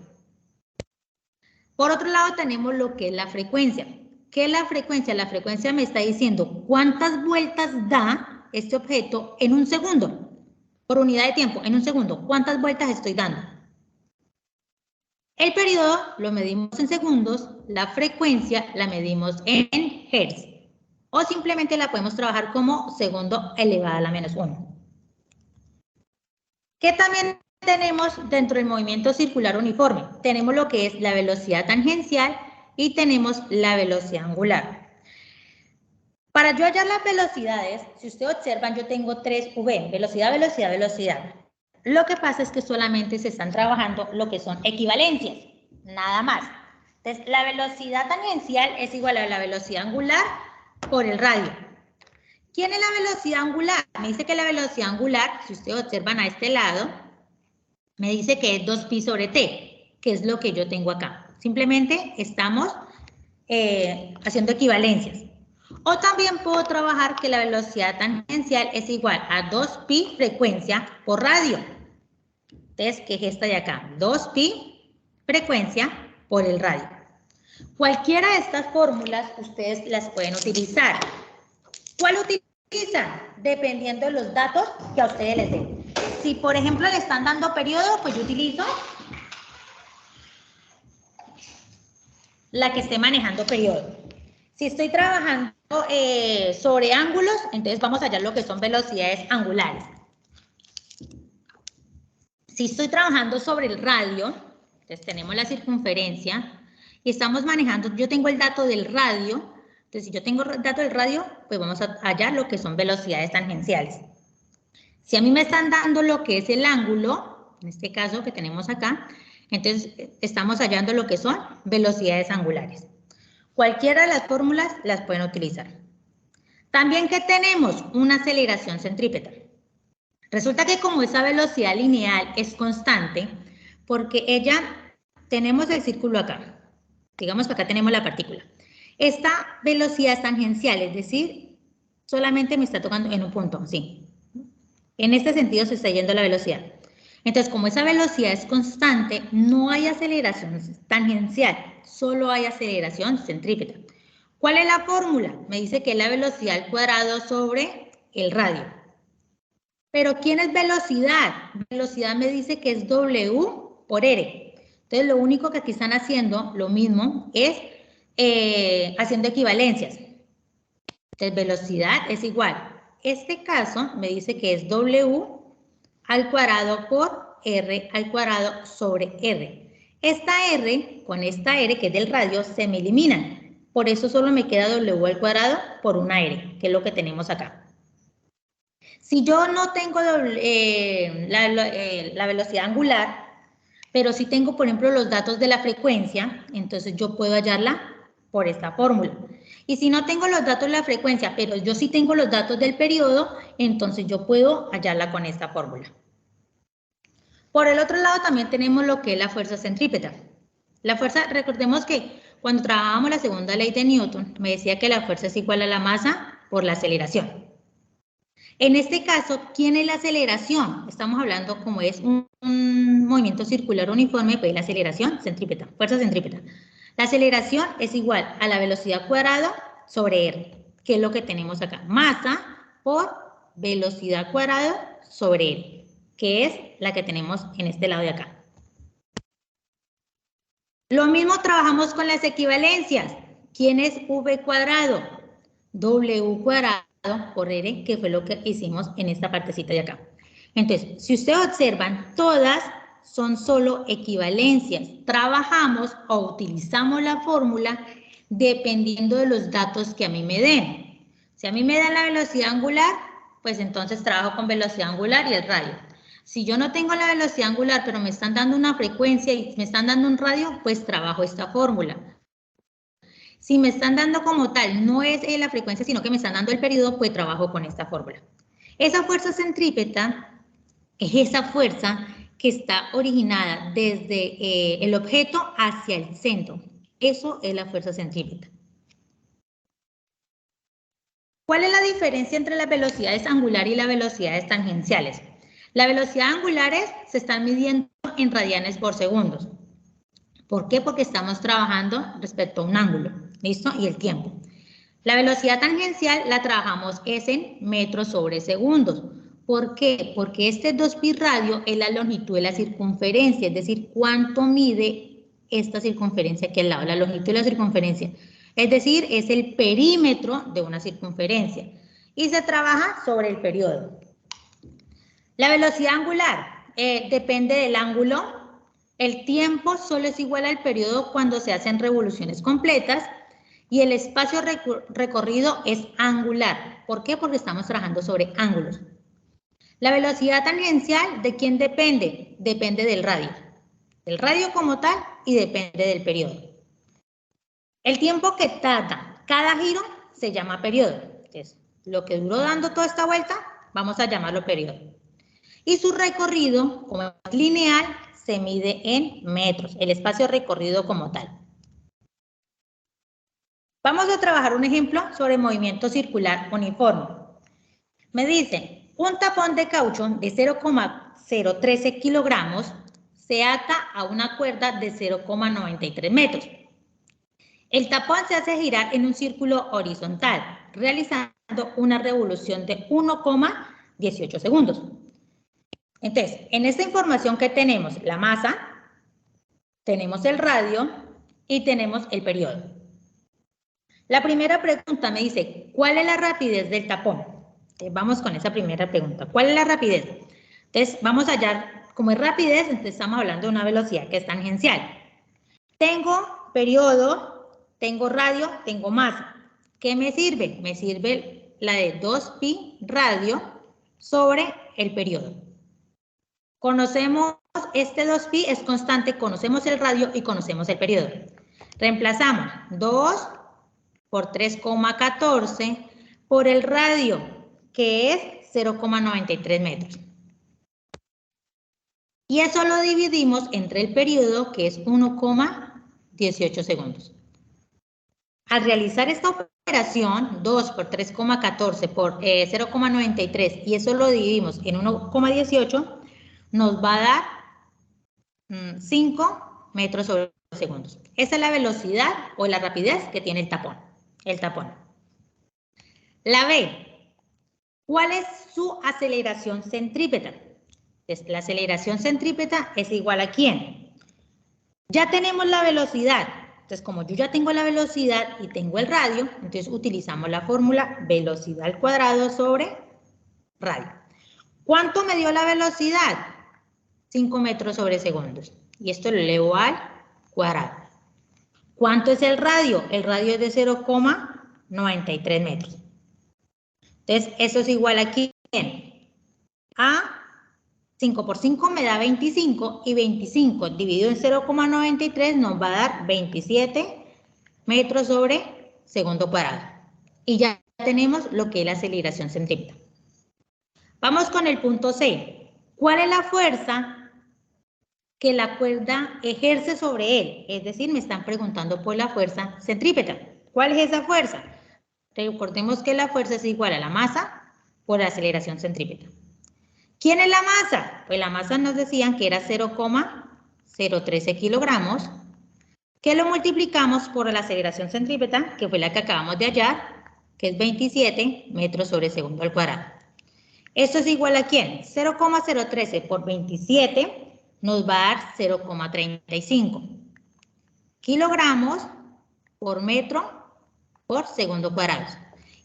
Por otro lado tenemos lo que es la frecuencia. ¿Qué es la frecuencia? La frecuencia me está diciendo cuántas vueltas da este objeto en un segundo. Por unidad de tiempo, en un segundo. ¿Cuántas vueltas estoy dando? El periodo lo medimos en segundos, la frecuencia la medimos en hertz. O simplemente la podemos trabajar como segundo elevado a la menos 1. ¿Qué también tenemos dentro del movimiento circular uniforme? Tenemos lo que es la velocidad tangencial y tenemos la velocidad angular. Para yo hallar las velocidades, si ustedes observan, yo tengo 3 V, velocidad, velocidad, velocidad. Lo que pasa es que solamente se están trabajando lo que son equivalencias, nada más. Entonces, la velocidad tangencial es igual a la velocidad angular por el radio. ¿Quién es la velocidad angular? Me dice que la velocidad angular, si ustedes observan a este lado, me dice que es 2pi sobre t, que es lo que yo tengo acá. Simplemente estamos haciendo equivalencias. O también puedo trabajar que la velocidad tangencial es igual a 2pi frecuencia por radio. Entonces, que es esta de acá, 2pi frecuencia por el radio. Cualquiera de estas fórmulas ustedes las pueden utilizar. ¿Cuál utilizan? Dependiendo de los datos que a ustedes les den. Si, por ejemplo, le están dando periodo, pues yo utilizo la que esté manejando periodo. Si estoy trabajando sobre ángulos, entonces vamos a hallar lo que son velocidades angulares. Si estoy trabajando sobre el radio, entonces tenemos la circunferencia y estamos manejando, yo tengo el dato del radio, entonces si yo tengo el dato del radio, pues vamos a hallar lo que son velocidades tangenciales. Si a mí me están dando lo que es el ángulo, en este caso que tenemos acá, entonces estamos hallando lo que son velocidades angulares. Cualquiera de las fórmulas las pueden utilizar. También que tenemos una aceleración centrípeta. Resulta que como esa velocidad lineal es constante, porque tenemos el círculo acá. Digamos que acá tenemos la partícula. Esta velocidad es tangencial, es decir, solamente me está tocando en un punto, sí. En este sentido se está yendo la velocidad. Entonces, como esa velocidad es constante, no hay aceleración tangencial, solo hay aceleración centrípeta. ¿Cuál es la fórmula? Me dice que es la velocidad al cuadrado sobre el radio. Pero ¿quién es velocidad? Velocidad me dice que es W por R. Entonces, lo único que aquí están haciendo, lo mismo, es haciendo equivalencias. Entonces, velocidad es igual. Este caso me dice que es W al cuadrado por R al cuadrado sobre R. Esta R con esta R, que es del radio, se me eliminan. Por eso solo me queda W al cuadrado por una R, que es lo que tenemos acá. Si yo no tengo la velocidad angular, pero sí tengo, por ejemplo, los datos de la frecuencia, entonces yo puedo hallarla por esta fórmula. Y si no tengo los datos de la frecuencia, pero yo sí tengo los datos del periodo, entonces yo puedo hallarla con esta fórmula. Por el otro lado también tenemos lo que es la fuerza centrípeta. La fuerza, recordemos que cuando trabajábamos la segunda ley de Newton, me decía que la fuerza es igual a la masa por la aceleración. En este caso, ¿quién es la aceleración? Estamos hablando como es un movimiento circular uniforme, pues la aceleración centrípeta, fuerza centrípeta. La aceleración es igual a la velocidad cuadrada sobre R, que es lo que tenemos acá. Masa por velocidad cuadrada sobre R, que es la que tenemos en este lado de acá. Lo mismo trabajamos con las equivalencias. ¿Quién es V cuadrado? W cuadrado por R, que fue lo que hicimos en esta partecita de acá. Entonces, si ustedes observan, todas son solo equivalencias. Trabajamos o utilizamos la fórmula dependiendo de los datos que a mí me den. Si a mí me dan la velocidad angular, pues entonces trabajo con velocidad angular y el radio. Si yo no tengo la velocidad angular, pero me están dando una frecuencia y me están dando un radio, pues trabajo esta fórmula. Si me están dando como tal, no es la frecuencia, sino que me están dando el periodo, pues trabajo con esta fórmula. Esa fuerza centrípeta es esa fuerza que está originada desde el objeto hacia el centro. Eso es la fuerza centrípeta. ¿Cuál es la diferencia entre las velocidades angulares y las velocidades tangenciales? Las velocidades angulares se están midiendo en radianes por segundos. ¿Por qué? Porque estamos trabajando respecto a un ángulo, ¿listo? Y el tiempo. La velocidad tangencial la trabajamos es en metros sobre segundos. ¿Por qué? Porque este 2pi radio es la longitud de la circunferencia, es decir, cuánto mide esta circunferencia aquí al lado, la longitud de la circunferencia. Es decir, es el perímetro de una circunferencia. Y se trabaja sobre el periodo. La velocidad angular depende del ángulo. El tiempo solo es igual al periodo cuando se hacen revoluciones completas. Y el espacio recorrido es angular. ¿Por qué? Porque estamos trabajando sobre ángulos. La velocidad tangencial, ¿de quién depende? Depende del radio. Del radio como tal y depende del periodo. El tiempo que tarda cada giro se llama periodo. Entonces, lo que duró dando toda esta vuelta, vamos a llamarlo periodo. Y su recorrido, como es lineal, se mide en metros, el espacio recorrido como tal. Vamos a trabajar un ejemplo sobre movimiento circular uniforme. Me dicen, un tapón de caucho de 0,013 kilogramos se ata a una cuerda de 0,93 metros. El tapón se hace girar en un círculo horizontal, realizando una revolución de 1,18 segundos. Entonces, en esta información que tenemos la masa, tenemos el radio y tenemos el periodo. La primera pregunta me dice, ¿cuál es la rapidez del tapón? Vamos con esa primera pregunta. ¿Cuál es la rapidez? Entonces, vamos a hallar, como es rapidez, entonces estamos hablando de una velocidad que es tangencial. Tengo periodo, tengo radio, tengo masa. ¿Qué me sirve? Me sirve la de 2pi radio sobre el periodo. Conocemos, este 2pi es constante, conocemos el radio y conocemos el periodo. Reemplazamos 2 por 3,14 por el radio, que es 0,93 metros. Y eso lo dividimos entre el periodo, que es 1,18 segundos. Al realizar esta operación, 2 por 3,14 por 0,93, y eso lo dividimos en 1,18, nos va a dar 5 metros sobre segundos. Esa es la velocidad o la rapidez que tiene el tapón. La B, ¿cuál es su aceleración centrípeta? La aceleración centrípeta es igual a ¿quién? Ya tenemos la velocidad. Entonces, como yo ya tengo la velocidad y tengo el radio, entonces utilizamos la fórmula velocidad al cuadrado sobre radio. ¿Cuánto me dio la velocidad? 5 metros sobre segundos. Y esto lo elevo al cuadrado. ¿Cuánto es el radio? El radio es de 0,93 metros. Entonces, eso es igual a ¿quién? A 5 por 5 me da 25 y 25 dividido en 0,93 nos va a dar 27 metros sobre segundo cuadrado. Y ya tenemos lo que es la aceleración centrípeta. Vamos con el punto C. ¿Cuál es la fuerza que la cuerda ejerce sobre él? Es decir, me están preguntando por la fuerza centrípeta. ¿Cuál es esa fuerza? Recordemos que la fuerza es igual a la masa por la aceleración centrípeta. ¿Quién es la masa? Pues la masa nos decían que era 0,013 kilogramos, que lo multiplicamos por la aceleración centrípeta, que fue la que acabamos de hallar, que es 27 metros sobre segundo al cuadrado. ¿Esto es igual a quién? 0,013 por 27 nos va a dar 0,35 kilogramos por metro por segundo cuadrado.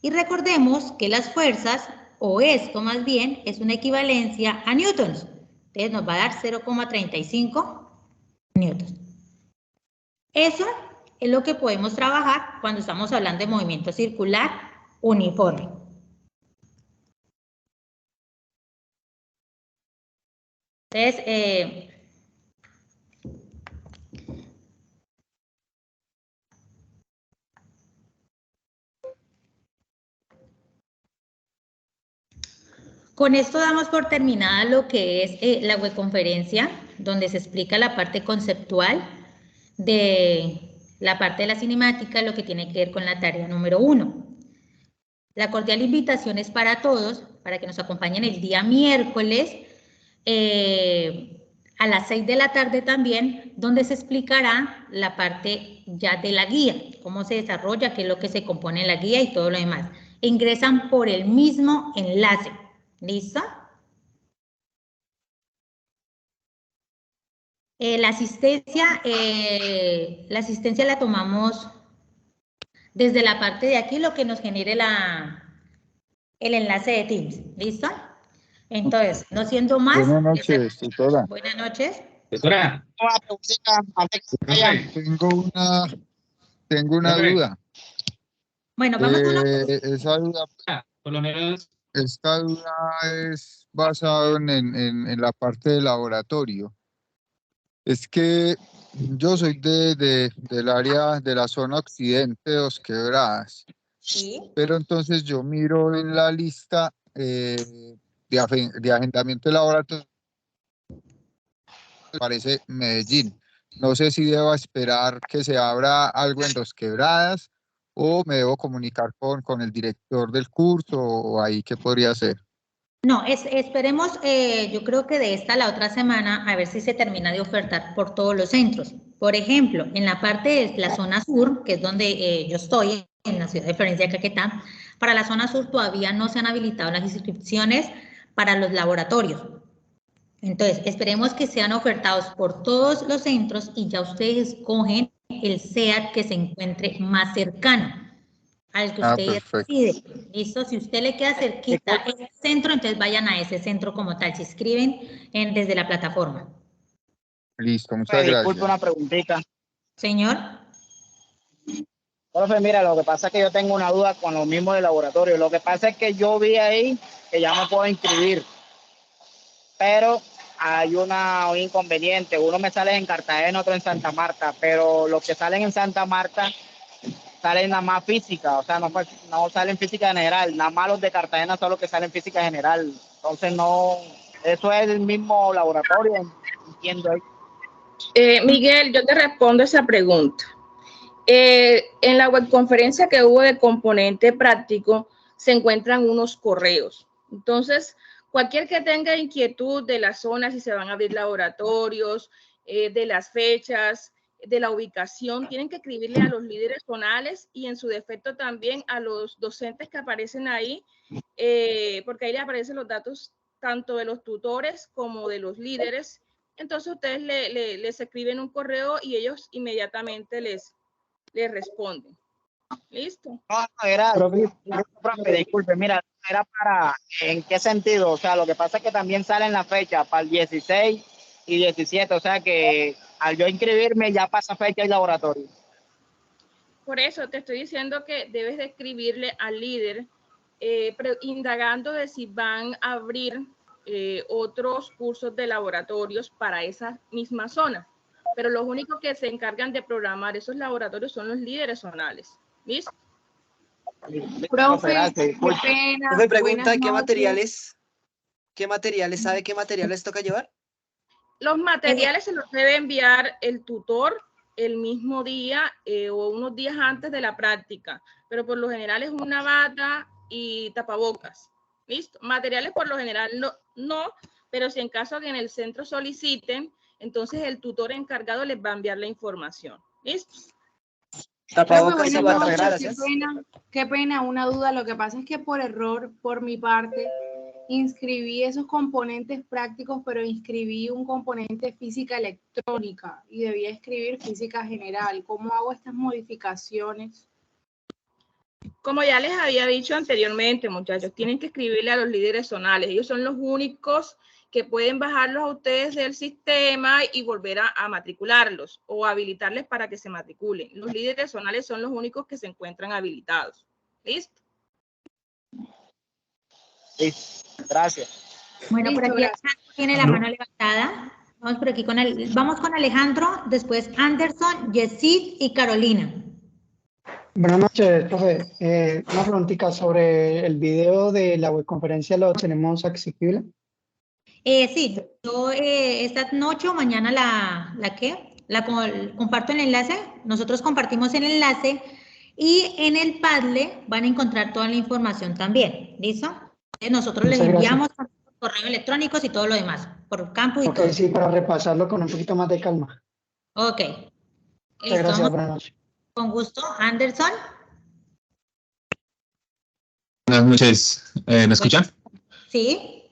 Y recordemos que las fuerzas, o esto más bien, es una equivalencia a newtons. Entonces nos va a dar 0,35 newtons. Eso es lo que podemos trabajar cuando estamos hablando de movimiento circular uniforme. Entonces, con esto damos por terminada lo que es la webconferencia, donde se explica la parte conceptual de la parte de la cinemática, lo que tiene que ver con la tarea número 1. La cordial invitación es para todos, para que nos acompañen el día miércoles a las 6 de la tarde también, donde se explicará la parte ya de la guía, cómo se desarrolla, qué es lo que se compone en la guía y todo lo demás. Ingresan por el mismo enlace. ¿Listo? La asistencia la tomamos desde la parte de aquí, lo que nos genere el enlace de Teams. ¿Listo? Entonces, no siendo más. Buenas noches, tutora. Buenas noches. Tutora. Tengo una duda. Bueno, vamos uno. Esa duda, esta duda es basada en la parte de laboratorio. Es que yo soy del área de la zona occidente de Dos Quebradas. Sí. Pero entonces yo miro en la lista de agendamiento de laboratorio, parece Medellín. No sé si debo esperar que se abra algo en Dos Quebradas o me debo comunicar con el director del curso o ahí qué podría hacer. No, esperemos, yo creo que de esta a la otra semana, a ver si se termina de ofertar por todos los centros. Por ejemplo, en la parte de la zona sur, que es donde yo estoy, en la ciudad de Florencia, Caquetá, para la zona sur todavía no se han habilitado las inscripciones para los laboratorios. Entonces, esperemos que sean ofertados por todos los centros y ya ustedes escogen el SEAT que se encuentre más cercano al que usted decide. ¿Listo? Si usted le queda cerquita ese centro, entonces vayan a ese centro como tal. Se inscriben desde la plataforma. Listo, muchas gracias. Disculpe una preguntita. Señor. Profe, mira, lo que pasa es que yo tengo una duda con lo mismo del laboratorio. Lo que pasa es que yo vi ahí que ya me puedo inscribir, pero hay un inconveniente. Uno me sale en Cartagena, otro en Santa Marta, pero los que salen en Santa Marta salen nada más física, o sea, no salen física general, nada más los de Cartagena son los que salen física general. Entonces no, eso es el mismo laboratorio, entiendo ahí. Miguel, yo te respondo esa pregunta. En la webconferencia que hubo de componente práctico se encuentran unos correos. Entonces, cualquier que tenga inquietud de las zonas, si se van a abrir laboratorios, de las fechas, de la ubicación, tienen que escribirle a los líderes zonales y en su defecto también a los docentes que aparecen ahí, porque ahí le aparecen los datos tanto de los tutores como de los líderes. Entonces ustedes les escriben un correo y ellos inmediatamente les responden. ¿Listo? No, era, profe, disculpe, mira, era para, ¿en qué sentido? O sea, lo que pasa es que también salen la fecha para el 16 y 17, o sea que al yo inscribirme ya pasa fecha y laboratorio. Por eso te estoy diciendo que debes de escribirle al líder, indagando de si van a abrir otros cursos de laboratorios para esa misma zona. Pero los únicos que se encargan de programar esos laboratorios son los líderes zonales. ¿Listo? Profe, qué pena. Profe, pregunta, ¿qué materiales, sabe qué materiales toca llevar? Los materiales se los debe enviar el tutor el mismo día o unos días antes de la práctica, pero por lo general es una bata y tapabocas. ¿Listo? Materiales por lo general no, pero si en caso que en el centro soliciten, entonces el tutor encargado les va a enviar la información. ¿Listo? Tapabocas y gracias. Qué pena, una duda. Lo que pasa es que por error, por mi parte, inscribí esos componentes prácticos, pero inscribí un componente física electrónica y debía escribir física general. ¿Cómo hago estas modificaciones? Como ya les había dicho anteriormente, muchachos, tienen que escribirle a los líderes zonales. Ellos son los únicos que pueden bajarlos a ustedes del sistema y volver a matricularlos o habilitarles para que se matriculen. Los líderes zonales son los únicos que se encuentran habilitados. ¿Listo? Gracias. Bueno, por aquí tiene la mano levantada. Vamos por aquí vamos con Alejandro, después Anderson, Yesid y Carolina. Buenas noches, profe. Una preguntita sobre el video de la webconferencia, ¿lo tenemos accesible? Sí, yo esta noche o mañana comparto el enlace. Nosotros compartimos el enlace y en el Padlet van a encontrar toda la información también. ¿Listo? Nosotros les enviamos correos electrónicos y todo lo demás. por campus y Ok, todo. sí, para repasarlo con un poquito más de calma. Ok. Muchas gracias, buenas noches. Con gusto. Anderson. Buenas noches. ¿Me escuchan? Sí.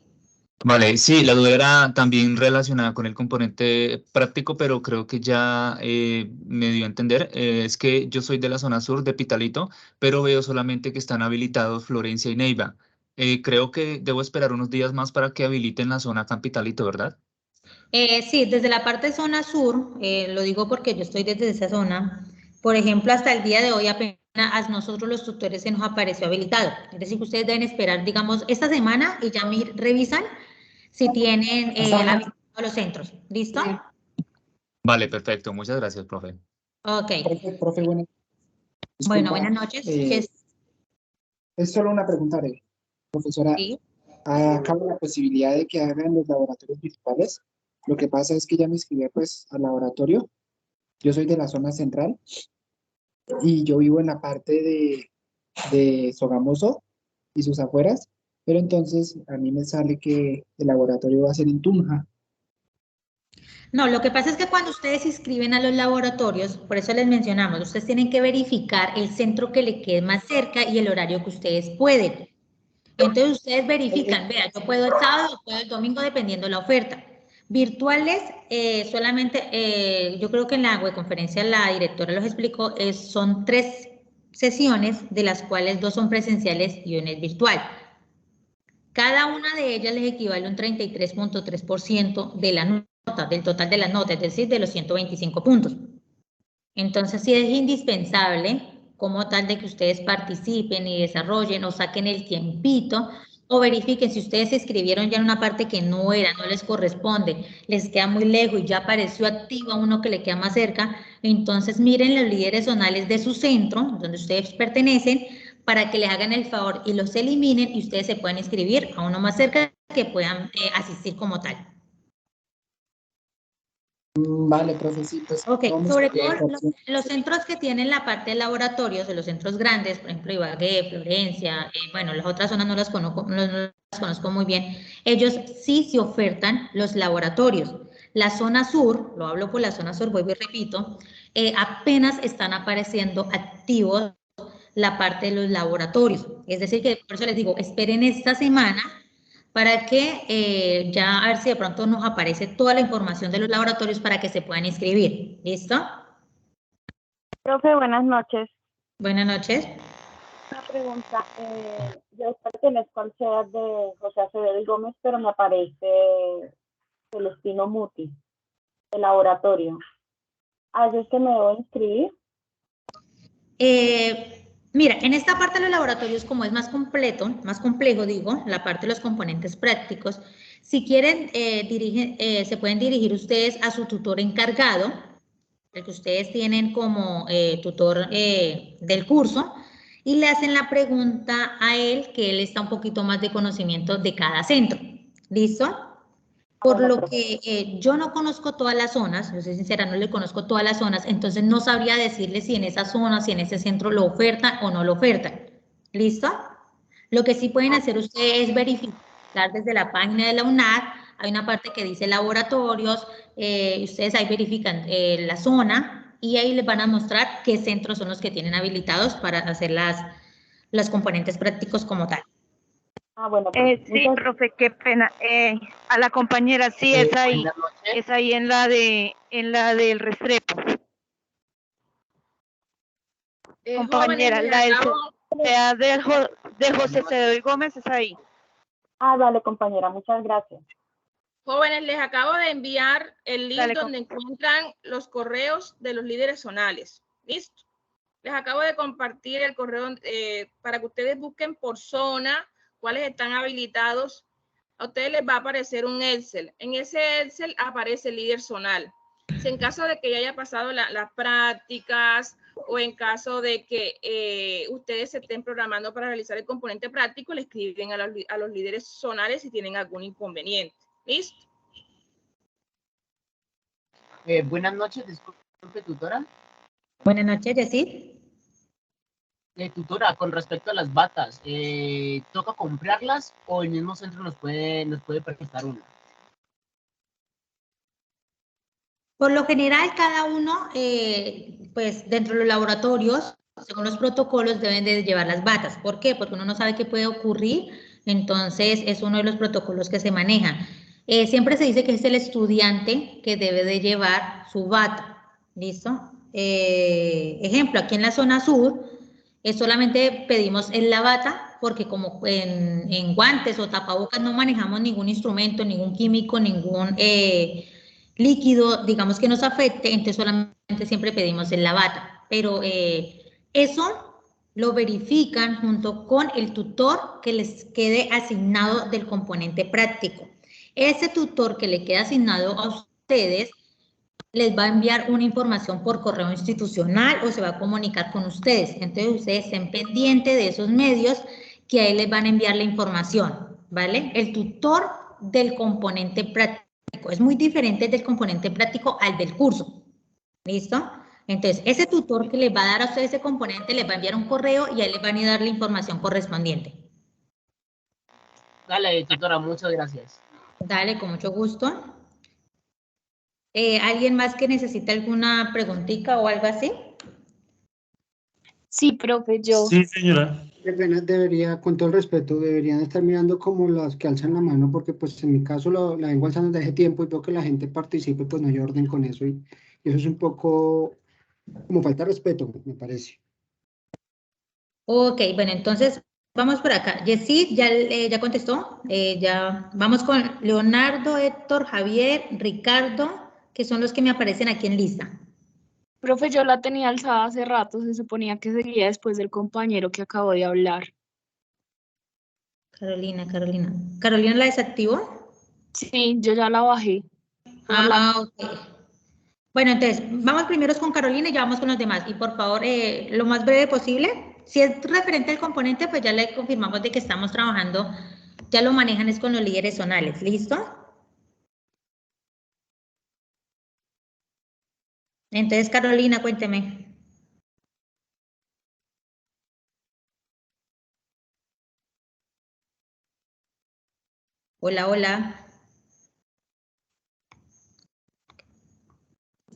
Vale, sí, la duda era también relacionada con el componente práctico, pero creo que ya me dio a entender. Es que yo soy de la zona sur de Pitalito, pero veo solamente que están habilitados Florencia y Neiva. Creo que debo esperar unos días más para que habiliten la zona Capitalito, ¿verdad? Sí, desde la parte zona sur, lo digo porque yo estoy desde esa zona. Por ejemplo, hasta el día de hoy apenas a nosotros los tutores se nos apareció habilitado. Es decir, que ustedes deben esperar, digamos, esta semana y ya revisan si tienen habilitados los centros. ¿Listo? Vale, perfecto. Muchas gracias, profe. Ok. Profe, Bueno, buenas noches. Es solo una pregunta, profesora. Sí. ¿Cabe la posibilidad de que hagan los laboratorios virtuales? Lo que pasa es que ya me inscribí pues al laboratorio. Yo soy de la zona central y yo vivo en la parte de Sogamoso y sus afueras, pero entonces a mí me sale que el laboratorio va a ser en Tunja. No, lo que pasa es que cuando ustedes se inscriben a los laboratorios, por eso les mencionamos, ustedes tienen que verificar el centro que le quede más cerca y el horario que ustedes pueden. Entonces ustedes verifican, vea, yo puedo el sábado o puedo el domingo dependiendo de la oferta. Virtuales, solamente, yo creo que en la webconferencia la directora los explicó, son 3 sesiones, de las cuales 2 son presenciales y 1 es virtual. Cada una de ellas les equivale a un 33.3% de la nota, del total de las notas, es decir, de los 125 puntos. Entonces, sí es indispensable, como tal, de que ustedes participen y desarrollen o saquen el tiempito o verifiquen si ustedes se inscribieron ya en una parte que no era, no les corresponde, les queda muy lejos y ya apareció activo a uno que le queda más cerca. Entonces, miren los líderes zonales de su centro, donde ustedes pertenecen, para que les hagan el favor y los eliminen y ustedes se puedan inscribir a uno más cerca que puedan asistir como tal. Vale, profe, sí, pues. Ok, sobre todo los centros que tienen la parte de laboratorios, o los centros grandes, por ejemplo, Ibagué, Florencia, bueno, las otras zonas no las conozco muy bien, ellos sí se ofertan los laboratorios. La zona sur, lo hablo por la zona sur, vuelvo y repito, apenas están apareciendo activos la parte de los laboratorios. Es decir, que por eso les digo, esperen esta semana para que ya a ver si de pronto nos aparece toda la información de los laboratorios para que se puedan inscribir. ¿Listo? Profe, buenas noches. Buenas noches. Una pregunta. Yo pertenezco al CEAD de José Acevedo y Gómez, pero me aparece Celestino Muti, el laboratorio. ¿A eso es que me debo inscribir? Mira, en esta parte de los laboratorios, como es más complejo, digo, la parte de los componentes prácticos, si quieren, se pueden dirigir ustedes a su tutor encargado, el que ustedes tienen como tutor del curso, y le hacen la pregunta a él, que él está un poquito más de conocimiento de cada centro. ¿Listo? Por lo que yo no conozco todas las zonas, yo soy sincera, no le conozco todas las zonas, entonces no sabría decirle si en esa zona, si en ese centro lo ofertan o no lo ofertan. ¿Listo? Lo que sí pueden hacer ustedes es verificar desde la página de la UNAD, hay una parte que dice laboratorios, ustedes ahí verifican la zona y ahí les van a mostrar qué centros son los que tienen habilitados para hacer los componentes prácticos como tal. Ah, bueno. Sí, profe, qué pena. A la compañera, sí, es ahí en la del Restrepo. Compañera, la de José Acevedo y Gómez es ahí. Ah, vale, compañera, muchas gracias. Jóvenes, les acabo de enviar el link donde encuentran los correos de los líderes zonales. ¿Listo? Les acabo de compartir el correo para que ustedes busquen por zona cuáles están habilitados. A ustedes les va a aparecer un Excel. En ese Excel aparece el líder zonal. Si en caso de que ya haya pasado las prácticas o en caso de que ustedes se estén programando para realizar el componente práctico, le escriben a los líderes zonales si tienen algún inconveniente. ¿Listo? Buenas noches, disculpe, tutora. Buenas noches, Yesid. Tutora, con respecto a las batas, ¿toca comprarlas o el mismo centro nos puede prestar una? Por lo general, cada uno, pues dentro de los laboratorios, según los protocolos, deben de llevar las batas. ¿Por qué? Porque uno no sabe qué puede ocurrir, entonces es uno de los protocolos que se manejan. Siempre se dice que es el estudiante que debe de llevar su bata, ¿listo? Ejemplo, aquí en la zona sur, solamente pedimos en la bata, porque como en guantes o tapabocas no manejamos ningún instrumento, ningún químico, ningún líquido, digamos que nos afecte, entonces solamente siempre pedimos en la bata. Pero eso lo verifican junto con el tutor que les quede asignado del componente práctico. Ese tutor que le queda asignado a ustedes les va a enviar una información por correo institucional o se va a comunicar con ustedes. Entonces ustedes estén pendientes de esos medios que ahí les van a enviar la información, ¿vale? El tutor del componente práctico es muy diferente del componente práctico al del curso, ¿listo? Entonces ese tutor que les va a dar a ustedes ese componente les va a enviar un correo y ahí les van a dar la información correspondiente. Dale, tutora, muchas gracias. Dale, con mucho gusto. ¿Alguien más que necesite alguna preguntita o algo así? Sí, profe, yo. Sí, señora. Qué pena, debería, con todo el respeto, deberían estar mirando como las que alzan la mano, porque pues en mi caso la vengo alzando desde hace tiempo y veo que la gente participe, pues no hay orden con eso y eso es un poco como falta de respeto, me parece. Ok, bueno, entonces vamos por acá. Yesid ya contestó. Ya vamos con Leonardo, Héctor, Javier, Ricardo, que son los que me aparecen aquí en lista. Profe, yo la tenía alzada hace rato, se suponía que seguía después del compañero que acabo de hablar. Carolina. ¿Carolina la desactivó? Sí, yo ya la bajé. Ok. Bueno, entonces, vamos primero con Carolina y ya vamos con los demás. Y por favor, lo más breve posible. Si es referente al componente, pues ya le confirmamos de que estamos trabajando, ya lo manejan es con los líderes zonales. ¿Listo? Entonces, Carolina, cuénteme. Hola.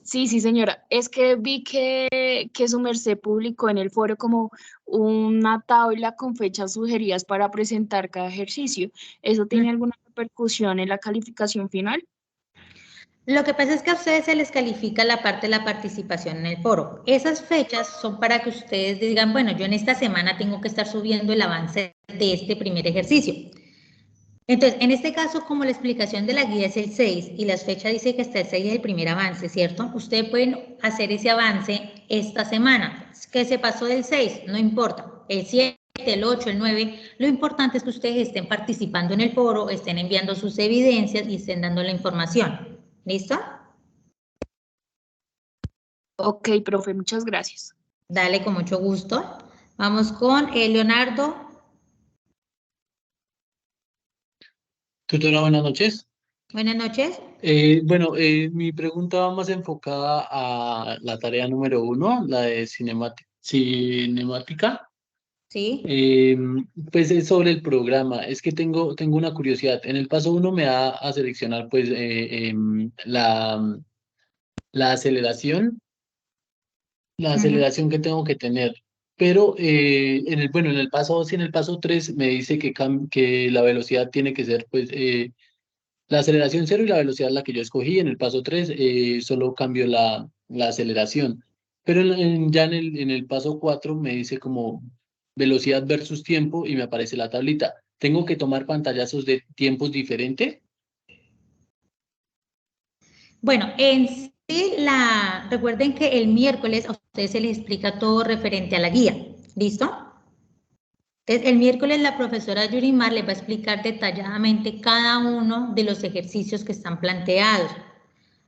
Sí, señora. Es que vi que su merced publicó en el foro como una tabla con fechas sugeridas para presentar cada ejercicio. ¿Eso tiene alguna repercusión en la calificación final? Lo que pasa es que a ustedes se les califica la parte de la participación en el foro. Esas fechas son para que ustedes digan, bueno, yo en esta semana tengo que estar subiendo el avance de este primer ejercicio. Entonces, en este caso, como la explicación de la guía es el 6 y las fechas dice que hasta el 6 es el primer avance, ¿cierto? Ustedes pueden hacer ese avance esta semana. ¿Qué se pasó del 6? No importa. El 7, el 8, el 9. Lo importante es que ustedes estén participando en el foro, estén enviando sus evidencias y estén dando la información. ¿Listo? Ok, profe, muchas gracias. Dale, con mucho gusto. Vamos con Leonardo. Tutora, buenas noches. Buenas noches. Mi pregunta va más enfocada a la tarea número 1, la de cinemática. Sí. Pues es sobre el programa. Es que tengo una curiosidad. En el paso 1 me da a seleccionar pues la aceleración, que tengo que tener. Pero en el paso 2 y en el paso 3 me dice que la velocidad tiene que ser pues la aceleración 0 y la velocidad la que yo escogí. En el paso 3 solo cambio la aceleración. Pero ya en el paso 4 me dice como velocidad versus tiempo y me aparece la tablita. ¿Tengo que tomar pantallazos de tiempos diferentes? Bueno, en sí, recuerden que el miércoles a ustedes se les explica todo referente a la guía. ¿Listo? Entonces, el miércoles la profesora Yurimar les va a explicar detalladamente cada uno de los ejercicios que están planteados.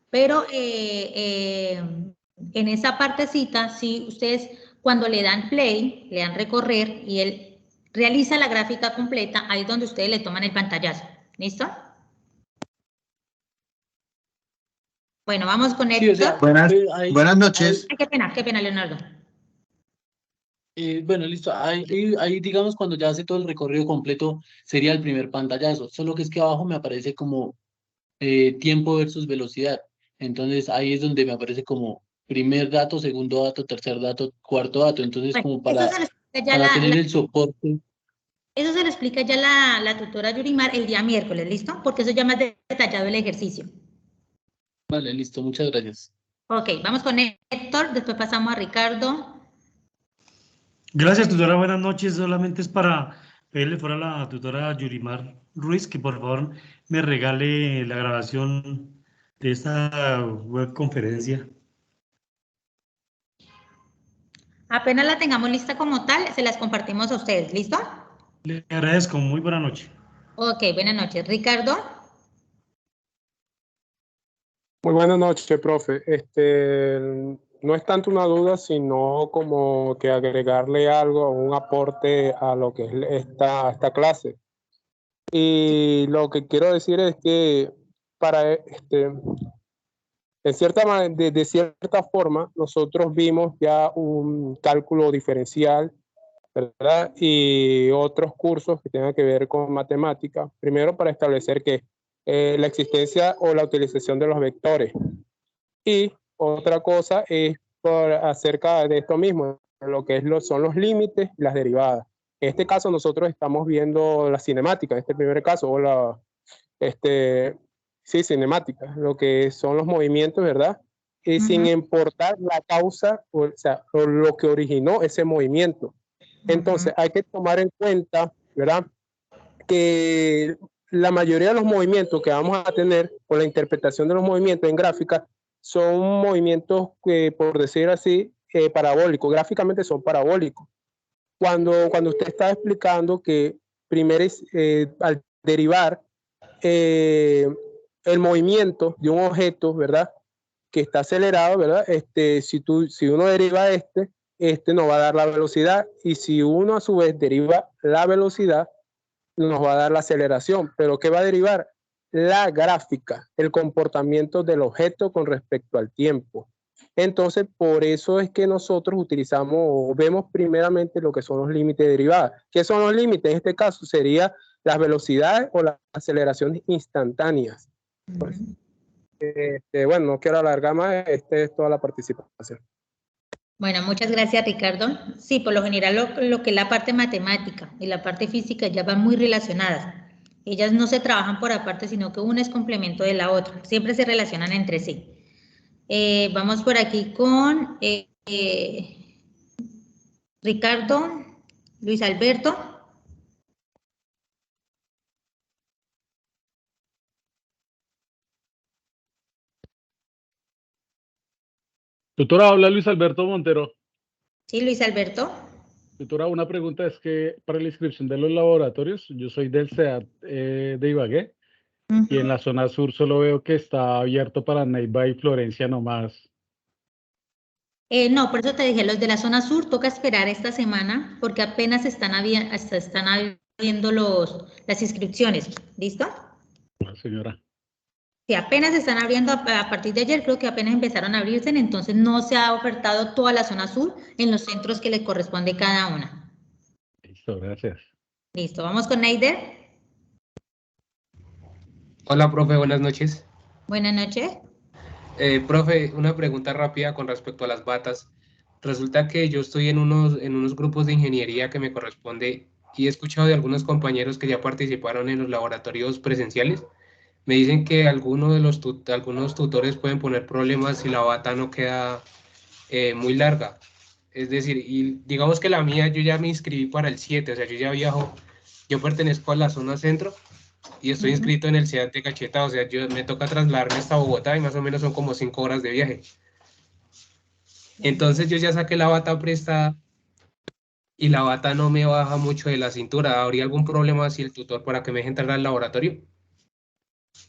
Pero en esa partecita, sí, ustedes cuando le dan play, le dan recorrer y él realiza la gráfica completa, ahí es donde ustedes le toman el pantallazo. ¿Listo? Bueno, vamos con Héctor. Sí, buenas noches. Qué pena, Leonardo. Listo. Ahí, digamos, cuando ya hace todo el recorrido completo, sería el primer pantallazo. Solo que es que abajo me aparece como tiempo versus velocidad. Entonces ahí es donde me aparece como primer dato, segundo dato, tercer dato, cuarto dato. Entonces Bueno, como para ya tener el soporte. eso se lo explica ya la tutora Yurimar el día miércoles, ¿listo? Porque eso ya más detallado el ejercicio. Vale, listo, muchas gracias. Ok, vamos con Héctor, después pasamos a Ricardo. Gracias, tutora, buenas noches. Solamente es para pedirle fuera a la tutora Yurimar Ruiz que por favor me regale la grabación de esta web conferencia. Apenas la tengamos lista como tal, se las compartimos a ustedes, ¿listo? Le agradezco, muy buena noche. Ok, buenas noches. Ricardo. Muy buenas noches, profe. No es tanto una duda, sino como que agregarle algo, un aporte a lo que es esta clase. Y lo que quiero decir es que de cierta forma, nosotros vimos ya un cálculo diferencial, ¿verdad? Y otros cursos que tengan que ver con matemática. Primero, para establecer que la existencia o la utilización de los vectores. Y otra cosa es acerca de esto mismo, lo que son los límites y las derivadas. En este caso nosotros estamos viendo la cinemática, en este primer caso, o cinemática, lo que son los movimientos, ¿verdad? Y sin importar la causa, o lo que originó ese movimiento. Entonces hay que tomar en cuenta, ¿verdad? Que la mayoría de los movimientos que vamos a tener, o la interpretación de los movimientos en gráfica, son movimientos que, por decir así, parabólicos, gráficamente son parabólicos. Cuando usted está explicando que primero al derivar el movimiento de un objeto, ¿verdad? Que está acelerado, ¿verdad? Si uno deriva este nos va a dar la velocidad, y si uno a su vez deriva la velocidad, nos va a dar la aceleración. Pero ¿qué va a derivar? La gráfica, el comportamiento del objeto con respecto al tiempo. Entonces, por eso es que nosotros utilizamos o vemos primeramente lo que son los límites de derivada. ¿Qué son los límites? En este caso sería las velocidades o las aceleraciones instantáneas. Bueno, no quiero alargar más, es toda la participación. Bueno, muchas gracias, Ricardo. Sí, por lo general lo que es la parte matemática y la parte física ya van muy relacionadas. Ellas no se trabajan por aparte, sino que una es complemento de la otra. Siempre se relacionan entre sí. Vamos por aquí con Ricardo, Luis Alberto. Tutora, habla Luis Alberto Montero. Sí, Luis Alberto. Tutora, una pregunta es que para la inscripción de los laboratorios, yo soy del CEAT de Ibagué, y en la zona sur solo veo que está abierto para Neiva y Florencia nomás. No, por eso te dije, los de la zona sur toca esperar esta semana porque apenas están abriendo las inscripciones. ¿Listo? La señora. Sí, apenas están abriendo a partir de ayer, creo que apenas empezaron a abrirse, entonces no se ha ofertado toda la zona sur en los centros que le corresponde cada una. Listo, gracias. Listo, vamos con Neider. Hola, profe, buenas noches. Buenas noches. Profe, una pregunta rápida con respecto a las batas. Resulta que yo estoy en unos grupos de ingeniería que me corresponde y he escuchado de algunos compañeros que ya participaron en los laboratorios presenciales. Me dicen que algunos tutores pueden poner problemas si la bata no queda muy larga. Es decir, y digamos que la mía, yo ya me inscribí para el 7, o sea, yo ya viajo, yo pertenezco a la zona centro y estoy inscrito en el CEAT de Cacheta, o sea, me toca trasladarme hasta Bogotá y más o menos son como 5 horas de viaje. Entonces yo ya saqué la bata prestada y la bata no me baja mucho de la cintura. ¿Habría algún problema si el tutor para que me deje entrar al laboratorio?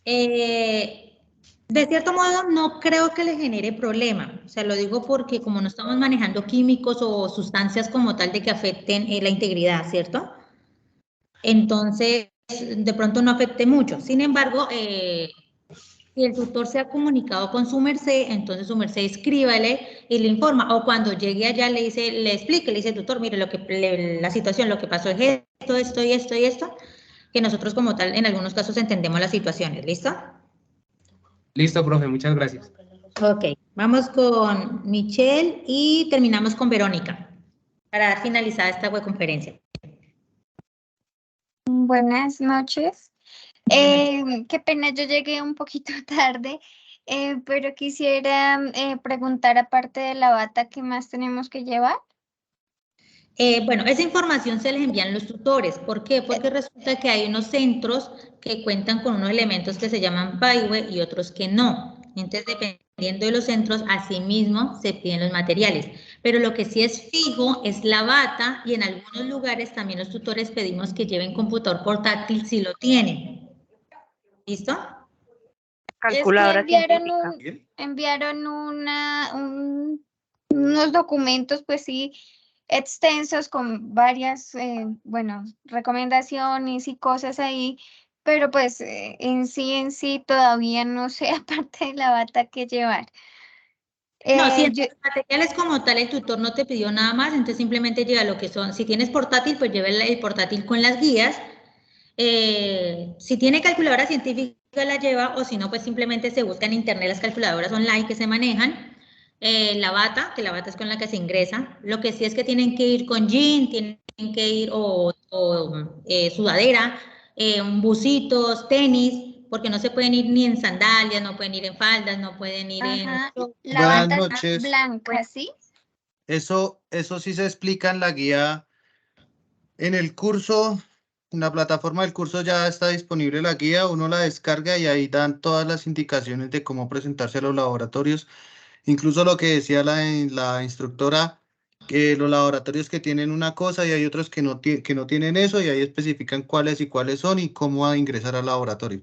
De cierto modo, no creo que le genere problema. O sea, lo digo porque como no estamos manejando químicos o sustancias como tal de que afecten la integridad, ¿cierto? Entonces, de pronto no afecte mucho. Sin embargo, si el tutor se ha comunicado con su merced, entonces su merced escríbale y le informa. O cuando llegue allá le explique, le dice, tutor, mire, la situación, lo que pasó es esto y esto y esto, que nosotros como tal en algunos casos entendemos las situaciones. ¿Listo? Listo, profe, muchas gracias. Ok, vamos con Michelle y terminamos con Verónica para dar finalizada esta webconferencia. Buenas noches. Qué pena, yo llegué un poquito tarde, pero quisiera preguntar, aparte de la bata, ¿qué más tenemos que llevar? Bueno, esa información se les envían los tutores. ¿Por qué? Porque resulta que hay unos centros que cuentan con unos elementos que se llaman PyWeb y otros que no. Entonces, dependiendo de los centros, asimismo se piden los materiales. Pero lo que sí es fijo es la bata, y en algunos lugares también los tutores pedimos que lleven computador portátil si lo tienen. ¿Listo? Calculadora enviaron unos documentos, pues sí, extensos con varias, bueno, recomendaciones y cosas ahí, pero pues en sí todavía no sé, aparte de la bata, qué llevar. No, si en los materiales como tal el tutor no te pidió nada más, entonces simplemente lleva lo que son, si tienes portátil, pues lleva el portátil con las guías. Si tiene calculadora científica la lleva, o si no, pues simplemente se busca en internet las calculadoras online que se manejan. La bata, que la bata es con la que se ingresa. Lo que sí es que tienen que ir con jean, tienen que ir sudadera, bucitos, tenis, porque no se pueden ir ni en sandalias, no pueden ir en faldas, no pueden ir en... La bata es blanca, ¿sí? Eso sí se explica en la guía, en el curso, en la plataforma del curso ya está disponible la guía, uno la descarga y ahí dan todas las indicaciones de cómo presentarse a los laboratorios. Incluso lo que decía la instructora, que los laboratorios que tienen una cosa y hay otros que no tienen eso, y ahí especifican cuáles son y cómo ingresar al laboratorio.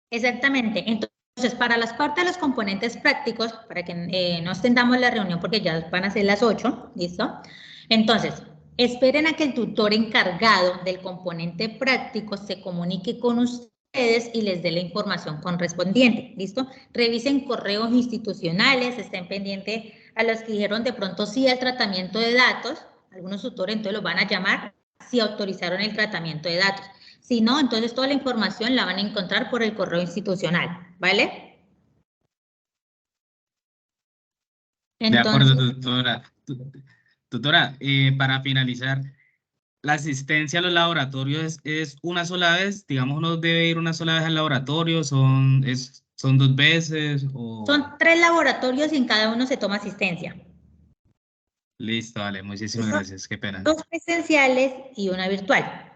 Exactamente. Entonces, para las partes de los componentes prácticos, para que no extendamos la reunión porque ya van a ser las 8, ¿listo? Entonces, esperen a que el tutor encargado del componente práctico se comunique con ustedes y les dé la información correspondiente, ¿listo? Revisen correos institucionales, estén pendientes a los que dijeron de pronto sí al tratamiento de datos. Algunos tutores entonces los van a llamar si autorizaron el tratamiento de datos. Si no, entonces toda la información la van a encontrar por el correo institucional, ¿vale? Entonces, de acuerdo, tutora. Tutora, para finalizar, ¿la asistencia a los laboratorios es una sola vez? Digamos, ¿uno debe ir una sola vez al laboratorio? ¿Son 2 veces? O... Son 3 laboratorios y en cada uno se toma asistencia. Listo, vale, muchísimas gracias, qué pena. 2 presenciales y una virtual.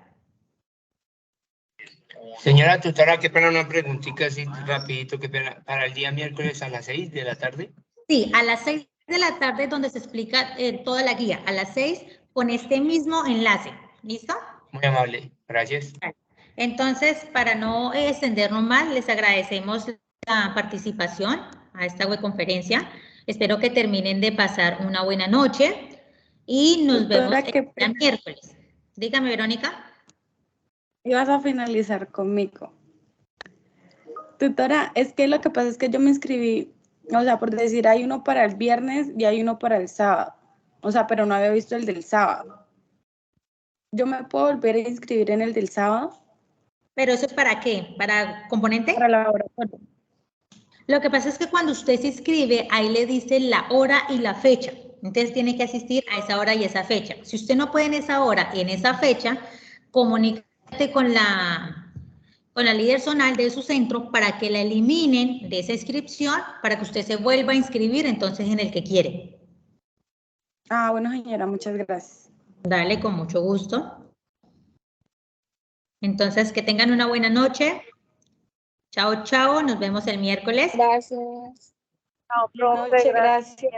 Señora tutora, qué pena, una preguntita así rapidito, qué pena. ¿Para el día miércoles a las 6 de la tarde? Sí, a las 6 de la tarde, donde se explica toda la guía. A las 6 con este mismo enlace. ¿Listo? Muy amable, gracias. Entonces, para no extendernos más, les agradecemos la participación a esta webconferencia. Espero que terminen de pasar una buena noche y nos vemos el miércoles. Dígame, Verónica. Ibas a finalizar conmigo. Tutora, es que lo que pasa es que yo me inscribí, o sea, por decir, hay uno para el viernes y hay uno para el sábado. O sea, pero no había visto el del sábado. ¿Yo me puedo volver a inscribir en el del sábado? ¿Pero eso es para qué? ¿Para componente? Para laboratorio. Lo que pasa es que cuando usted se inscribe, ahí le dice la hora y la fecha. Entonces tiene que asistir a esa hora y esa fecha. Si usted no puede en esa hora y en esa fecha, comuníquese con la líder zonal de su centro para que la eliminen de esa inscripción, para que usted se vuelva a inscribir entonces en el que quiere. Ah, bueno, señora, muchas gracias. Dale, con mucho gusto. Entonces, que tengan una buena noche. Chao, chao. Nos vemos el miércoles. Gracias. Chao, profe, gracias.